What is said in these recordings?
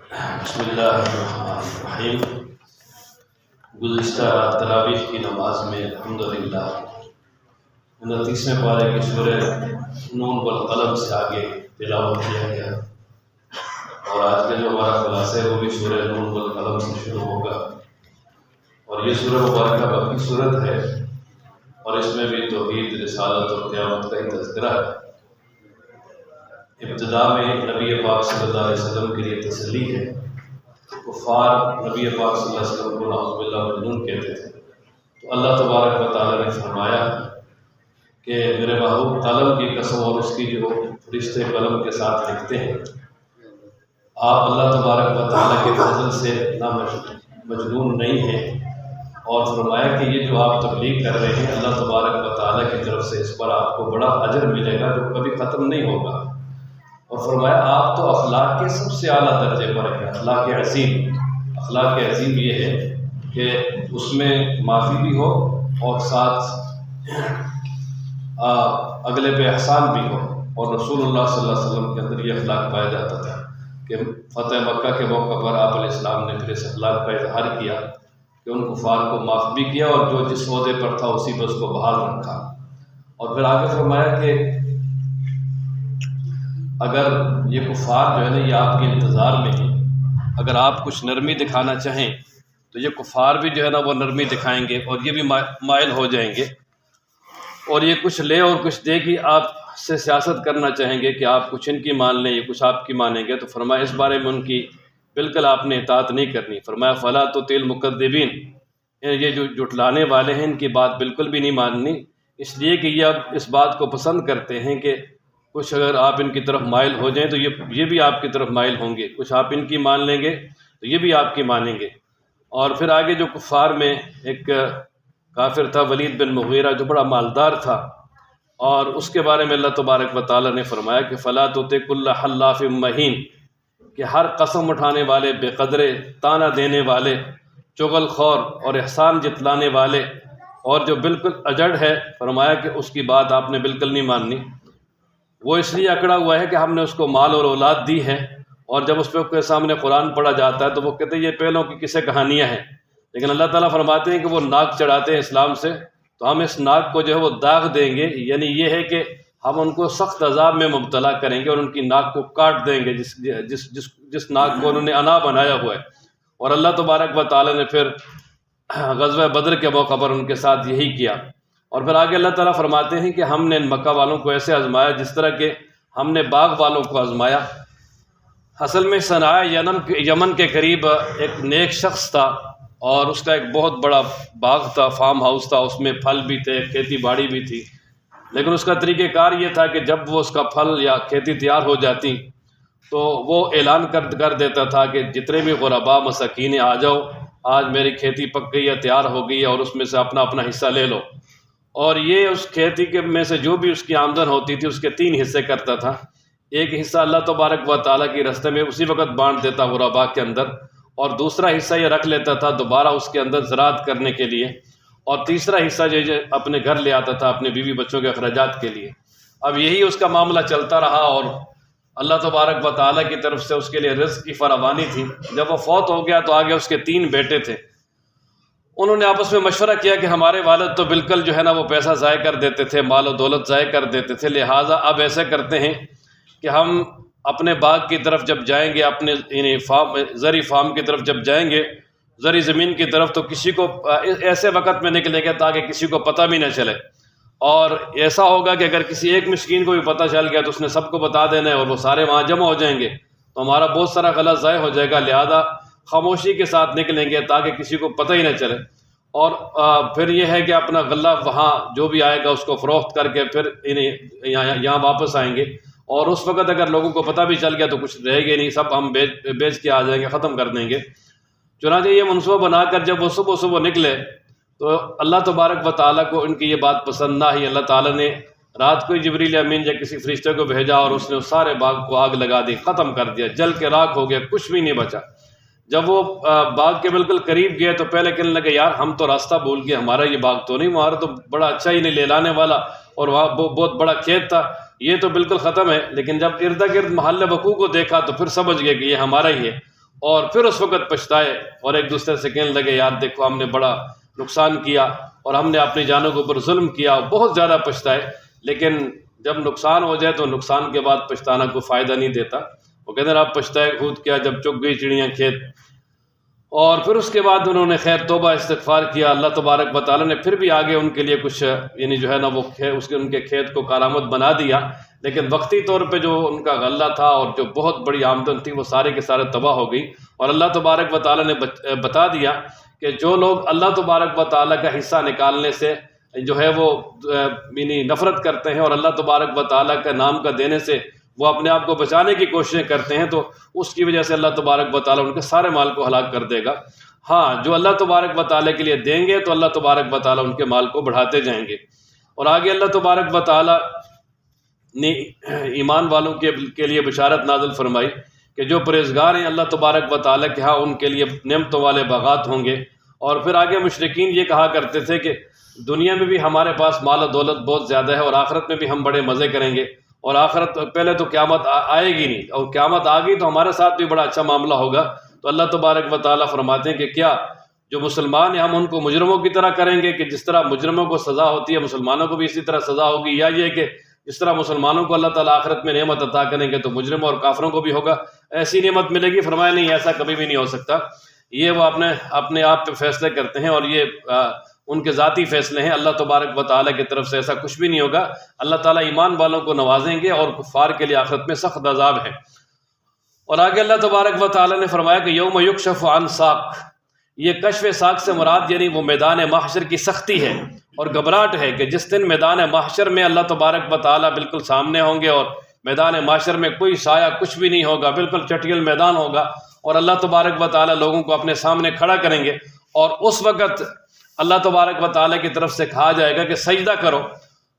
بسم اللہ الرحمن الرحیم۔ گزشتہ تراویح کی نماز میں الحمدللہ 29ویں پارے کی سورہ نون والقلم سے آگے تلاوت کیا گیا، اور آج کا جو ہمارا خلاصہ ہے وہ بھی سورہ نون والقلم سے شروع ہوگا، اور یہ سورہ مبارکہ مکی صورت ہے، اور اس میں بھی توحید، رسالت اور قیامت کا ہی تذکرہ ہے۔ ابتدا میں نبی پاک صلی اللہ علیہ وسلم کے لیے تسلی ہے۔ کفار نبی پاک صلی اللہ علیہ وسلم کو نعوذ باللہ مجنون کہتے تھے، تو اللہ تبارک و تعالیٰ نے فرمایا کہ میرے محبوب قلم کی قسم اور اس کی جو فرشتے قلم کے ساتھ لکھتے ہیں، آپ اللہ تبارک و تعالیٰ کے فضل سے نہ مجنون نہیں ہیں، اور فرمایا کہ یہ جو آپ تبلیغ کر رہے ہیں اللہ تبارک و تعالیٰ کی طرف سے اس پر آپ کو بڑا اجر ملے گا جو کبھی ختم نہیں ہوگا، اور فرمایا آپ تو اخلاق کے سب سے اعلیٰ درجے پر ہیں، اخلاق عظیم۔ اخلاق عظیم یہ ہے کہ اس میں معافی بھی ہو اور ساتھ اگلے پہ احسان بھی ہو، اور رسول اللہ صلی اللہ علیہ وسلم کے اندر یہ اخلاق پایا جاتا تھا کہ فتح مکہ کے موقع پر آپ علیہ السلام نے پھر اس اخلاق کا اظہار کیا کہ ان کفار کو معاف بھی کیا، اور جو جس عہدے پر تھا اسی پر اس کو بحال رکھا، اور پھر آگے فرمایا کہ اگر یہ کفار جو ہے نا یہ آپ کے انتظار میں ہیں، اگر آپ کچھ نرمی دکھانا چاہیں تو یہ کفار بھی جو ہے نا وہ نرمی دکھائیں گے، اور یہ بھی مائل ہو جائیں گے، اور یہ کچھ لے اور کچھ دے گی، آپ سے سیاست کرنا چاہیں گے کہ آپ کچھ ان کی مان لیں، یہ کچھ آپ کی مانیں گے، تو فرمایا اس بارے میں ان کی بالکل آپ نے اطاعت نہیں کرنی۔ فرمایا فلا تطع المکذبین، یہ جو جھٹلانے والے ہیں ان کی بات بالکل بھی نہیں ماننی، اس لیے کہ یہ اب اس بات کو پسند کرتے ہیں کہ کچھ اگر آپ ان کی طرف مائل ہو جائیں تو یہ بھی آپ کی طرف مائل ہوں گے، کچھ آپ ان کی مان لیں گے تو یہ بھی آپ کی مانیں گے۔ اور پھر آگے جو کفار میں ایک کافر تھا ولید بن مغیرہ جو بڑا مالدار تھا، اور اس کے بارے میں اللہ تبارک و تعالیٰ نے فرمایا کہ فلا تطع کل حلاف مہین، کہ ہر قسم اٹھانے والے، بے قدرے، تانا دینے والے، چغل خور اور احسان جتلانے والے، اور جو بالکل اجڑ ہے، فرمایا کہ اس کی بات آپ نے بالکل نہیں ماننی۔ وہ اس لیے اکڑا ہوا ہے کہ ہم نے اس کو مال اور اولاد دی ہے، اور جب اس پہ سامنے قرآن پڑھا جاتا ہے تو وہ کہتے ہیں یہ پہلوں کی قصے کہانیاں ہیں، لیکن اللہ تعالیٰ فرماتے ہیں کہ وہ ناک چڑھاتے ہیں اسلام سے، تو ہم اس ناک کو جو ہے وہ داغ دیں گے، یعنی یہ ہے کہ ہم ان کو سخت عذاب میں مبتلا کریں گے اور ان کی ناک کو کاٹ دیں گے جس ناک کو انہوں نے انا بنایا ہوا ہے۔ اور اللہ تبارک و تعالیٰ نے پھر غزوہ بدر کے موقع پر ان کے ساتھ یہی کیا۔ اور پھر آگے اللہ تعالیٰ فرماتے ہیں کہ ہم نے ان مکہ والوں کو ایسے آزمایا جس طرح کہ ہم نے باغ والوں کو آزمایا۔ اصل میں صنعاء یمن کے قریب ایک نیک شخص تھا، اور اس کا ایک بہت بڑا باغ تھا، فارم ہاؤس تھا، اس میں پھل بھی تھے، کھیتی باڑی بھی تھی، لیکن اس کا طریقہ کار یہ تھا کہ جب وہ اس کا پھل یا کھیتی تیار ہو جاتی تو وہ اعلان کر دیتا تھا کہ جتنے بھی غرباء مساکین آ جاؤ، آج میری کھیتی پک گئی ہے، تیار ہو گئی ہے، اور اس میں سے اپنا اپنا حصہ لے لو۔ اور یہ اس کھیتی کے میں سے جو بھی اس کی آمدن ہوتی تھی اس کے 3 حصے کرتا تھا۔ ایک حصہ اللہ تبارک و تعالیٰ کی راستے میں اسی وقت بانٹ دیتا غرباء کے اندر، اور دوسرا حصہ یہ رکھ لیتا تھا دوبارہ اس کے اندر زراعت کرنے کے لیے، اور تیسرا حصہ جو اپنے گھر لے آتا تھا اپنے بیوی بچوں کے اخراجات کے لیے۔ اب یہی اس کا معاملہ چلتا رہا، اور اللہ تبارک و تعالیٰ کی طرف سے اس کے لیے رزق کی فراوانی تھی۔ جب وہ فوت ہو گیا تو آگے اس کے 3 بیٹے تھے، انہوں نے آپس میں مشورہ کیا کہ ہمارے والد تو بالکل جو ہے نا وہ پیسہ ضائع کر دیتے تھے، مال و دولت ضائع کر دیتے تھے، لہٰذا اب ایسے کرتے ہیں کہ ہم اپنے باغ کی طرف جب جائیں گے، اپنے یعنی زرعی فارم کی طرف جب جائیں گے، زرعی زمین کی طرف، تو کسی کو ایسے وقت میں نکلیں گے تاکہ کسی کو پتہ بھی نہ چلے، اور ایسا ہوگا کہ اگر کسی ایک مسکین کو بھی پتہ چل گیا تو اس نے سب کو بتا دینا ہے، اور وہ سارے وہاں جمع ہو جائیں گے، تو ہمارا بہت سارا غلہ ضائع ہو جائے گا، لہذا خاموشی کے ساتھ نکلیں گے تاکہ کسی کو پتہ ہی نہ چلے۔ اور پھر یہ ہے کہ اپنا غلہ وہاں جو بھی آئے گا اس کو فروخت کر کے پھر یہاں واپس آئیں گے، اور اس وقت اگر لوگوں کو پتہ بھی چل گیا تو کچھ رہے گا نہیں، سب ہم بیچ کے آ جائیں گے، ختم کر دیں گے۔ چنانچہ یہ منصوبہ بنا کر جب وہ صبح نکلے تو اللہ تبارک و تعالیٰ کو ان کی یہ بات پسند نہ آئی۔ اللہ تعالیٰ نے رات کو جبریل امین یا کسی فرشتے کو بھیجا، اور اس نے اس سارے باغ کو آگ لگا دی، ختم کر دیا، جل کے راکھ ہو گیا، کچھ بھی نہیں بچا۔ جب وہ باغ کے بالکل قریب گئے تو پہلے کہنے لگے یار ہم تو راستہ بھول گئے، ہمارا یہ باغ تو نہیں، ہمارا تو بڑا اچھا ہی نہیں لے لانے والا، اور وہاں بہت بڑا کھیت تھا، یہ تو بالکل ختم ہے۔ لیکن جب ارد گرد محل وقوع کو دیکھا تو پھر سمجھ گئے کہ یہ ہمارا ہی ہے، اور پھر اس وقت پچھتائے اور ایک دوسرے سے کہنے لگے یار دیکھو ہم نے بڑا نقصان کیا اور ہم نے اپنی جانوں کے اوپر ظلم کیا، بہت زیادہ پچھتائے۔ لیکن جب نقصان ہو جائے تو نقصان کے بعد پچھتانا کوئی فائدہ نہیں دیتا۔ وہ کہتے ہیں آپ پچھتائے خود کیا جب چگ گئی چڑیاں کھیت۔ اور پھر اس کے بعد انہوں نے خیر توبہ استغفار کیا، اللہ تبارک و تعالیٰ نے پھر بھی آگے ان کے لیے کچھ یعنی جو ہے نا وہ ان کے کھیت کو کارآمد بنا دیا، لیکن وقتی طور پہ جو ان کا غلہ تھا اور جو بہت بڑی آمدن تھی وہ سارے کے سارے تباہ ہو گئی۔ اور اللہ تبارک و تعالیٰ نے بتا دیا کہ جو لوگ اللہ تبارک و تعالیٰ کا حصہ نکالنے سے جو ہے وہ یعنی نفرت کرتے ہیں اور اللہ تبارک و تعالیٰ کا نام کا دینے سے وہ اپنے آپ کو بچانے کی کوششیں کرتے ہیں، تو اس کی وجہ سے اللہ تبارک و تعالیٰ ان کے سارے مال کو ہلاک کر دے گا۔ ہاں، جو اللہ تبارک و تعالیٰ کے لیے دیں گے تو اللہ تبارک و تعالیٰ ان کے مال کو بڑھاتے جائیں گے۔ اور آگے اللہ تبارک و تعالیٰ نے ایمان والوں کے لیے بشارت نازل فرمائی کہ جو پرہیزگار ہیں اللہ تبارک و تعالیٰ کے ہاں ان کے لیے نعمتوں والے باغات ہوں گے۔ اور پھر آگے مشرکین یہ کہا کرتے تھے کہ دنیا میں بھی ہمارے پاس مال و دولت بہت زیادہ ہے اور آخرت میں بھی ہم بڑے مزے کریں گے، اور آخرت پہلے تو قیامت آئے گی نہیں، اور قیامت آ گئی تو ہمارے ساتھ بھی بڑا اچھا معاملہ ہوگا۔ تو اللہ تبارک و تعالیٰ فرماتے ہیں کہ کیا جو مسلمان ہیں ہم ان کو مجرموں کی طرح کریں گے کہ جس طرح مجرموں کو سزا ہوتی ہے مسلمانوں کو بھی اسی طرح سزا ہوگی، یا یہ کہ جس طرح مسلمانوں کو اللہ تعالیٰ آخرت میں نعمت عطا کریں گے تو مجرموں اور کافروں کو بھی ہوگا ایسی نعمت ملے گی؟ فرمایا نہیں، ایسا کبھی بھی نہیں ہو سکتا، یہ وہ اپنے آپ پہ فیصلے کرتے ہیں اور یہ ان کے ذاتی فیصلے ہیں، اللہ تبارک و تعالیٰ کی طرف سے ایسا کچھ بھی نہیں ہوگا۔ اللہ تعالیٰ ایمان والوں کو نوازیں گے اور کفار کے لیے آخرت میں سخت عذاب ہے۔ اور آگے اللہ تبارک و تعالیٰ نے فرمایا کہ یوم یکشف عن ساق، یہ کشف ساق سے مراد یعنی وہ میدان محشر کی سختی ہے اور گھبراہٹ ہے کہ جس دن میدان محشر میں اللہ تبارک و تعالیٰ بالکل سامنے ہوں گے اور میدان محشر میں کوئی سایہ کچھ بھی نہیں ہوگا، بالکل چٹیل میدان ہوگا، اور اللہ تبارک و تعالیٰ لوگوں کو اپنے سامنے کھڑا کریں گے، اور اس وقت اللہ تبارک و تعالیٰ کی طرف سے کہا جائے گا کہ سجدہ کرو۔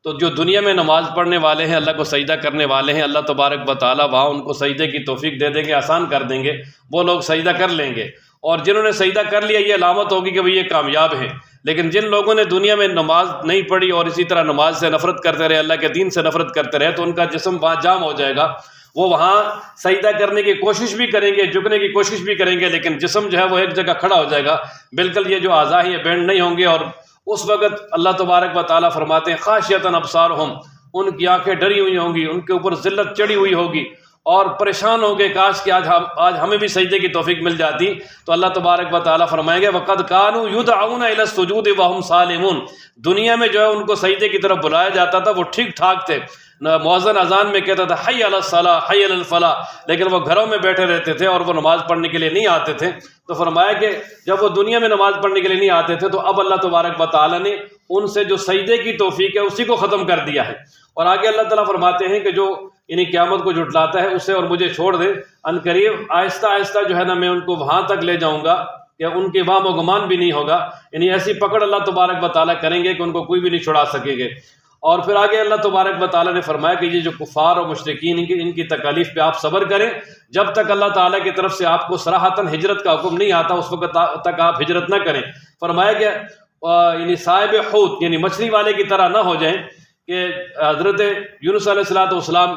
تو جو دنیا میں نماز پڑھنے والے ہیں، اللہ کو سجدہ کرنے والے ہیں، اللہ تبارک و تعالیٰ وہاں ان کو سجدے کی توفیق دے دیں گے، آسان کر دیں گے، وہ لوگ سجدہ کر لیں گے، اور جنہوں نے سجدہ کر لیا یہ علامت ہوگی کہ یہ کامیاب ہیں۔ لیکن جن لوگوں نے دنیا میں نماز نہیں پڑھی اور اسی طرح نماز سے نفرت کرتے رہے، اللہ کے دین سے نفرت کرتے رہے، تو ان کا جسم وہاں جام ہو جائے گا، وہ وہاں سجدہ کرنے کی کوشش بھی کریں گے، جھکنے کی کوشش بھی کریں گے، لیکن جسم جو ہے وہ ایک جگہ کھڑا ہو جائے گا، بالکل یہ جو اعضاء ہیں یہ بینڈ نہیں ہوں گے۔ اور اس وقت اللہ تبارک و تعالیٰ فرماتے ہیں خاشعۃ ابصارہم، ان کی آنکھیں ڈری ہوئی ہوں گی، ان کے اوپر ذلت چڑھی ہوئی ہوگی اور پریشان ہو گئے، کاش کہ آج ہمیں بھی سجدے کی توفیق مل جاتی۔ تو اللہ تبارک و تعالیٰ فرمائیں گے وَقَدْ كَانُوا يُدْعَوْنَ إِلَى السُّجُودِ وَهُمْ سَالِمُونَ، دنیا میں جو ہے ان کو سجدے کی طرف بلایا جاتا تھا، وہ ٹھیک ٹھاک تھے، مؤذن اذان میں کہتا تھا حی علی الصلاۃ حی علی الفلاح، لیکن وہ گھروں میں بیٹھے رہتے تھے اور وہ نماز پڑھنے کے لیے نہیں آتے تھے۔ تو فرمایا کہ جب وہ دنیا میں نماز پڑھنے کے لیے نہیں آتے تھے تو اب اللہ تبارک و تعالیٰ نے ان سے جو سجدے کی توفیق ہے اسی کو ختم کر دیا ہے۔ اور آگے اللہ تعالیٰ فرماتے ہیں کہ جو یعنی قیامت کو جھٹلاتا ہے اسے اور مجھے چھوڑ دے، ان قریب آہستہ آہستہ جو ہے نا میں ان کو وہاں تک لے جاؤں گا کہ ان کے وہم و گمان بھی نہیں ہوگا، یعنی ایسی پکڑ اللہ تبارک و تعالیٰ کریں گے کہ ان کو کوئی بھی نہیں چھڑا سکے گے۔ اور پھر آگے اللہ تبارک و تعالیٰ نے فرمایا کہ یہ جو کفار اور مشرکین ان کی تکالیف پہ آپ صبر کریں، جب تک اللہ تعالیٰ کی طرف سے آپ کو صراحتاً ہجرت کا حکم نہیں آتا اس وقت تک آپ ہجرت نہ کریں۔ فرمایا کہ یعنی صاحب حوت یعنی مچھلی والے کی طرح نہ ہو جائیں کہ حضرت یونس علیہ السلام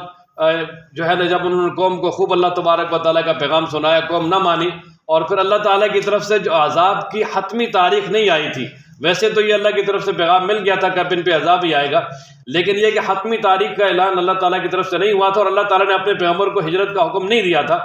جو ہے نا جب انہوں نے قوم کو خوب اللہ تبارک و تعالیٰ کا پیغام سنایا، قوم نہ مانی، اور پھر اللہ تعالیٰ کی طرف سے جو عذاب کی حتمی تاریخ نہیں آئی تھی، ویسے تو یہ اللہ کی طرف سے پیغام مل گیا تھا کہ اب ان پہ عذاب ہی آئے گا، لیکن یہ کہ حتمی تاریخ کا اعلان اللہ تعالیٰ کی طرف سے نہیں ہوا تھا اور اللہ تعالیٰ نے اپنے پیغمبر کو ہجرت کا حکم نہیں دیا تھا۔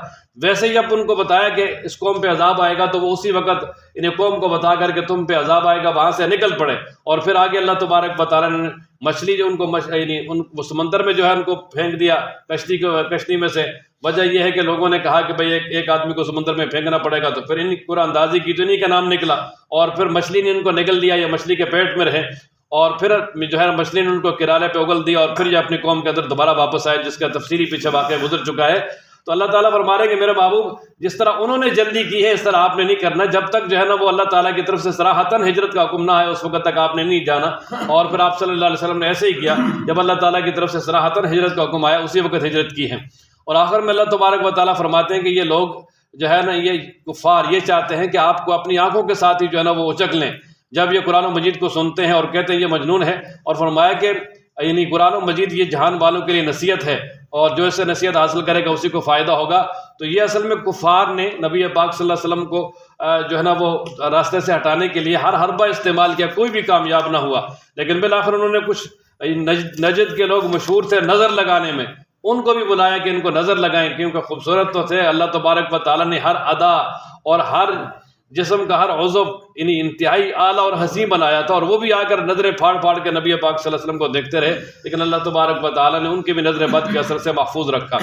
ویسے ہی جب ان کو بتایا کہ اس قوم پہ عذاب آئے گا تو وہ اسی وقت انہیں قوم کو بتا کر کہ تم پہ عذاب آئے گا وہاں سے نکل پڑے، اور پھر آگے اللہ تبارک و تعالیٰ نے مچھلی جو ان کو یعنی وہ سمندر میں جو ہے ان کو پھینک دیا کشتی میں سے۔ وجہ یہ ہے کہ لوگوں نے کہا کہ بھئی ایک آدمی کو سمندر میں پھینکنا پڑے گا، تو پھر ان پورا اندازی کی تو انہی کا نام نکلا، اور پھر مچھلی نے ان کو نگل دیا، یہ مچھلی کے پیٹ میں رہے، اور پھر جو ہے مچھلی نے ان کو کرالے پہ اگل دیا، اور پھر یہ اپنی قوم کے اندر دوبارہ واپس آئے، جس کا تفصیلی پیچھے واقعہ گزر چکا ہے۔ تو اللہ تعالیٰ فرما رہے ہیں کہ میرے محبوب جس طرح انہوں نے جلدی کی ہے اس طرح آپ نے نہیں کرنا، جب تک جو ہے نا وہ اللہ تعالیٰ کی طرف سے صراحتاً ہجرت کا حکم نہ آئے اس وقت تک آپ نے نہیں جانا۔ اور پھر آپ صلی اللہ علیہ وسلم نے ایسے ہی کیا، جب اللہ تعالیٰ کی طرف سے صراحتاً ہجرت کا حکم آیا اسی وقت ہجرت کی ہے۔ اور آخر میں اللہ تبارک و تعالیٰ فرماتے ہیں کہ یہ لوگ جو ہے نا یہ کفار یہ چاہتے ہیں کہ آپ کو اپنی آنکھوں کے ساتھ ہی جو ہے نا وہ اچک لیں جب یہ قرآن و مجید کو سنتے ہیں اور کہتے ہیں یہ مجنون ہے، اور فرمایا کہ یعنی قرآن و مجید یہ جہان والوں کے لیے نصیحت ہے، اور جو اسے نصیحت حاصل کرے گا اسی کو فائدہ ہوگا۔ تو یہ اصل میں کفار نے نبی پاک صلی اللہ علیہ وسلم کو جو ہے نا وہ راستے سے ہٹانے کے لیے ہر حربہ استعمال کیا، کوئی بھی کامیاب نہ ہوا، لیکن بالآخر انہوں نے کچھ نجد کے لوگ مشہور تھے نظر لگانے میں، ان کو بھی بلایا کہ ان کو نظر لگائیں، کیونکہ خوبصورت تو تھے، اللہ تبارک و تعالیٰ نے ہر ادا اور ہر جسم کا ہر عضو یعنی انتہائی اعلیٰ اور حسین بنایا تھا، اور وہ بھی آ کر نظریں پھاڑ پھاڑ کے نبی پاک صلی اللہ علیہ وسلم کو دیکھتے رہے، لیکن اللہ تبارک و تعالیٰ نے ان کی بھی نظر بد کے اثر سے محفوظ رکھا۔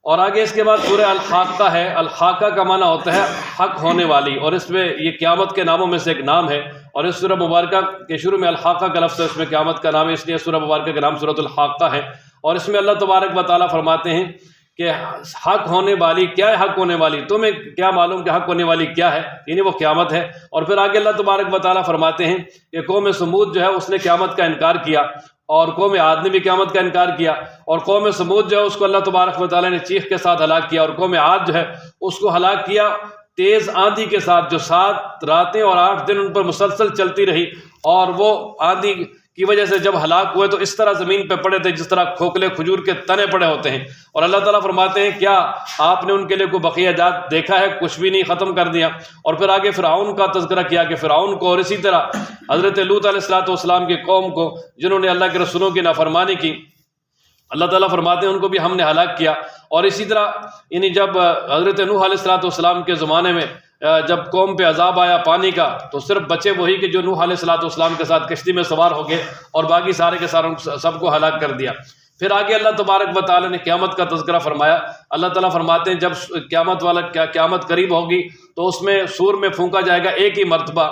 اور آگے اس کے بعد سورہ الحاقہ ہے۔ الحاقہ کا معنی ہوتا ہے حق ہونے والی، اور اس میں یہ قیامت کے ناموں میں سے ایک نام ہے، اور اس سورہ مبارکہ کے شروع میں الحاقہ کا لفظ ہے، اس میں قیامت کا نام ہے، اس لیے سورہ مبارکہ کا نام سورۃ الحاقہ ہے۔ اور اس میں اللہ تبارک و تعالیٰ فرماتے ہیں کہ حق ہونے والی کیا ہے، حق ہونے والی تمہیں کیا معلوم کہ حق ہونے والی کیا ہے، یعنی وہ قیامت ہے۔ اور پھر آگے اللہ تبارک و تعالیٰ فرماتے ہیں کہ قوم سمود جو ہے اس نے قیامت کا انکار کیا، اور قوم عاد نے بھی قیامت کا انکار کیا، اور قوم سمود جو ہے اس کو اللہ تبارک و تعالیٰ نے چیخ کے ساتھ ہلاک کیا، اور قوم عاد جو ہے اس کو ہلاک کیا تیز آندھی کے ساتھ، جو 7 راتیں اور 8 دن ان پر مسلسل چلتی رہی، اور وہ آندھی کی وجہ سے جب ہلاک ہوئے تو اس طرح زمین پہ پڑے تھے جس طرح کھوکھلے کھجور کے تنے پڑے ہوتے ہیں۔ اور اللہ تعالیٰ فرماتے ہیں کیا آپ نے ان کے لیے کوئی بقیہ جات دیکھا ہے؟ کچھ بھی نہیں، ختم کر دیا۔ اور پھر آگے فرعون کا تذکرہ کیا کہ فرعون کو، اور اسی طرح حضرت لوط علیہ السلام کی قوم کو جنہوں نے اللہ کے رسولوں کی نافرمانی کی، اللہ تعالیٰ فرماتے ہیں ان کو بھی ہم نے ہلاک کیا۔ اور اسی طرح یعنی جب حضرت نوح علیہ السلام کے زمانے میں جب قوم پہ عذاب آیا پانی کا، تو صرف بچے وہی کہ جو نوح علیہ السلام کے ساتھ کشتی میں سوار ہو گئے، اور باقی سارے کے سارے سب کو ہلاک کر دیا۔ پھر آگے اللہ تبارک و تعالیٰ نے قیامت کا تذکرہ فرمایا۔ اللہ تعالیٰ فرماتے ہیں جب قیامت قریب ہوگی تو اس میں سور میں پھونکا جائے گا ایک ہی مرتبہ،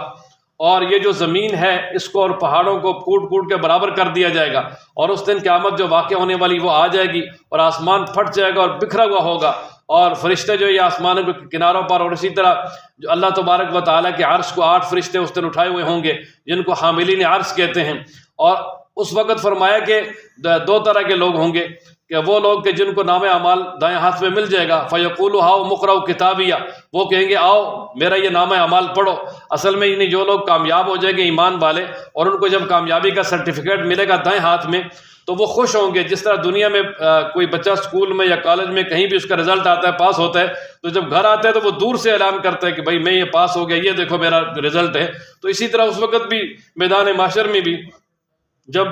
اور یہ جو زمین ہے اس کو اور پہاڑوں کو کوٹ کوٹ کے برابر کر دیا جائے گا، اور اس دن قیامت جو واقع ہونے والی وہ آ جائے گی، اور آسمان پھٹ جائے گا اور بکھرا ہوا ہوگا، اور فرشتے جو یہ آسمان کے کناروں پر، اور اسی طرح جو اللہ تبارک و تعالیٰ کے عرش کو 8 فرشتے اس دن اٹھائے ہوئے ہوں گے جن کو حاملین عرش کہتے ہیں۔ اور اس وقت فرمایا کہ 2 طرح کے لوگ ہوں گے، کہ وہ لوگ کہ جن کو نام اعمال دائیں ہاتھ میں مل جائے گا، فَيَقُولُ هَاؤ مُقْرَؤْ کِتَابِیَہ، وہ کہیں گے آؤ میرا یہ نام اعمال پڑھو۔ اصل میں یعنی جو لوگ کامیاب ہو جائیں گے ایمان والے، اور ان کو جب کامیابی کا سرٹیفکیٹ ملے گا دائیں ہاتھ میں، تو وہ خوش ہوں گے۔ جس طرح دنیا میں کوئی بچہ اسکول میں یا کالج میں کہیں بھی اس کا رزلٹ آتا ہے، پاس ہوتا ہے، تو جب گھر آتا ہے تو وہ دور سے اعلان کرتا ہے کہ بھائی میں یہ پاس ہو گیا، یہ دیکھو میرا رزلٹ ہے۔ تو اسی طرح اس وقت بھی میدان محشر میں بھی جب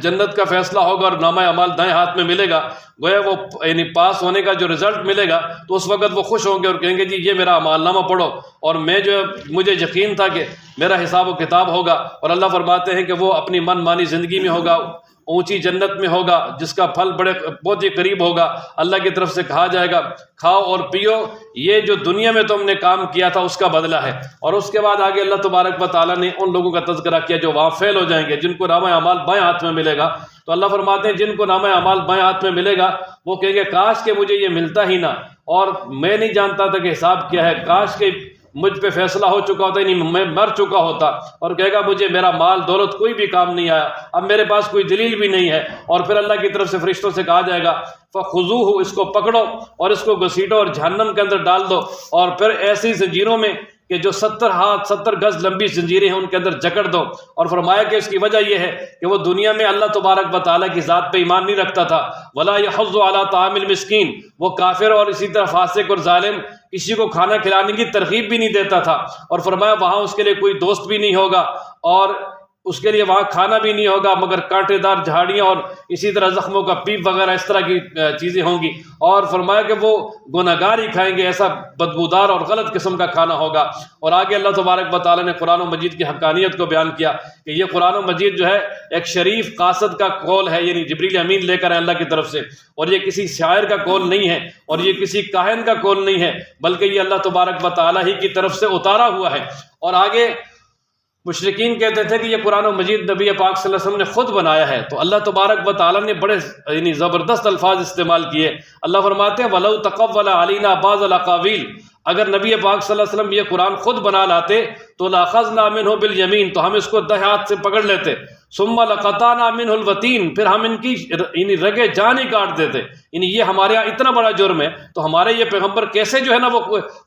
جنت کا فیصلہ ہوگا اور نامہ اعمال دائیں ہاتھ میں ملے گا، گویا وہ یعنی پاس ہونے کا جو رزلٹ ملے گا، تو اس وقت وہ خوش ہوں گے اور کہیں گے جی یہ میرا اعمال نامہ پڑھو، اور میں جو مجھے یقین تھا کہ میرا حساب و کتاب ہوگا۔ اور اللہ فرماتے ہیں کہ وہ اپنی من مانی زندگی میں ہوگا، اونچی جنت میں ہوگا، جس کا پھل بہت ہی قریب ہوگا۔ اللہ کی طرف سے کہا جائے گا کھاؤ اور پیو، یہ جو دنیا میں تم نے کام کیا تھا اس کا بدلہ ہے۔ اور اس کے بعد آگے اللہ تبارک و تعالیٰ نے ان لوگوں کا تذکرہ کیا جو وہاں فیل ہو جائیں گے، جن کو نامہ اعمال بائیں ہاتھ میں ملے گا۔ تو اللہ فرماتے ہیں جن کو نامہ اعمال بائیں ہاتھ میں ملے گا وہ کہیں گے کاش کہ مجھے یہ ملتا ہی نہ، اور میں نہیں جانتا تھا کہ حساب کیا ہے، کاش کہ مجھ پہ فیصلہ ہو چکا ہوتا، یعنی میں مر چکا ہوتا۔ اور کہے گا مجھے میرا مال دولت کوئی بھی کام نہیں آیا، اب میرے پاس کوئی دلیل بھی نہیں ہے۔ اور پھر اللہ کی طرف سے فرشتوں سے کہا جائے گا فَخُذُوهُ، اس کو پکڑو اور اس کو گھسیٹو اور جہنم کے اندر ڈال دو، اور پھر ایسی زنجیروں میں کہ جو 70 گز لمبی زنجیریں ہیں ان کے اندر جکڑ دو۔ اور فرمایا کہ اس کی وجہ یہ ہے کہ وہ دنیا میں اللہ تبارک و تعالیٰ کی ذات پہ ایمان نہیں رکھتا تھا، وَلَا يَحُضُّ عَلَىٰ طَعَامِ الْمِسْكِينِ، وہ کافر اور اسی طرح فاسق اور ظالم کسی کو کھانا کھلانے کی ترغیب بھی نہیں دیتا تھا۔ اور فرمایا وہاں اس کے لیے کوئی دوست بھی نہیں ہوگا، اور اس کے لیے وہاں کھانا بھی نہیں ہوگا مگر کانٹے دار جھاڑیاں اور اسی طرح زخموں کا پیپ وغیرہ اس طرح کی چیزیں ہوں گی۔ اور فرمایا کہ وہ گنہگار ہی کھائیں گے، ایسا بدبودار اور غلط قسم کا کھانا ہوگا۔ اور آگے اللہ تبارک و تعالیٰ نے قرآن و مجید کی حقانیت کو بیان کیا کہ یہ قرآن و مجید جو ہے ایک شریف قاصد کا قول ہے، یعنی جبریل امین لے کر آئے اللہ کی طرف سے، اور یہ کسی شاعر کا قول نہیں ہے، اور یہ کسی کاہن کا قول نہیں ہے، بلکہ یہ اللہ تبارک و تعالیٰ ہی کی طرف سے اتارا ہوا ہے۔ اور آگے مشرکین کہتے تھے کہ یہ قرآن و مجید نبی پاک صلی اللہ علیہ وسلم نے خود بنایا ہے، تو اللہ تبارک و تعالیٰ نے بڑے یعنی زبردست الفاظ استعمال کیے۔ اللہ فرماتے ہیں وَلَوْ تَقَوَّلَ عَلَيْنَا بَعْضَ الْأَقَاوِيلِ، اگر نبی پاک صلی اللہ علیہ وسلم یہ قرآن خود بنا لاتے تو لأخذنا منہ بالیمین، تو ہم اس کو دائیں ہاتھ سے پکڑ لیتے، ثم لقطعنا منہ الوتین، پھر ہم ان کی یعنی رگیں جان ہی کاٹ دیتے۔ یعنی یہ ہمارے یہاں اتنا بڑا جرم ہے تو ہمارے یہ پیغمبر کیسے جو ہے نا وہ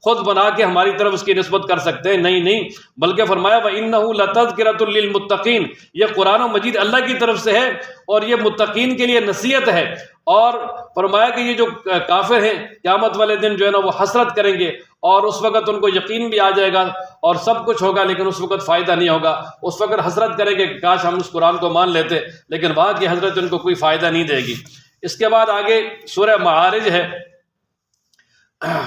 خود بنا کے ہماری طرف اس کی نسبت کر سکتے ہیں؟ نہیں، بلکہ فرمایا وَإِنَّهُ لَتَذْكِرَةٌ لِّلْمُتَّقِينَ، یہ قرآن و مجید اللہ کی طرف سے ہے اور یہ متقین کے لیے نصیحت ہے۔ اور فرمایا کہ یہ جو کافر ہیں قیامت والے دن جو ہے نا وہ حسرت کریں گے، اور اس وقت ان کو یقین بھی آ جائے گا اور سب کچھ ہوگا، لیکن اس وقت فائدہ نہیں ہوگا۔ اس وقت حسرت کریں گے کہ کاش ہم اس قرآن کو مان لیتے، لیکن وہاں کی حضرت ان کو کوئی فائدہ نہیں دے گی۔ اس کے بعد آگے سورہ معارج ہے۔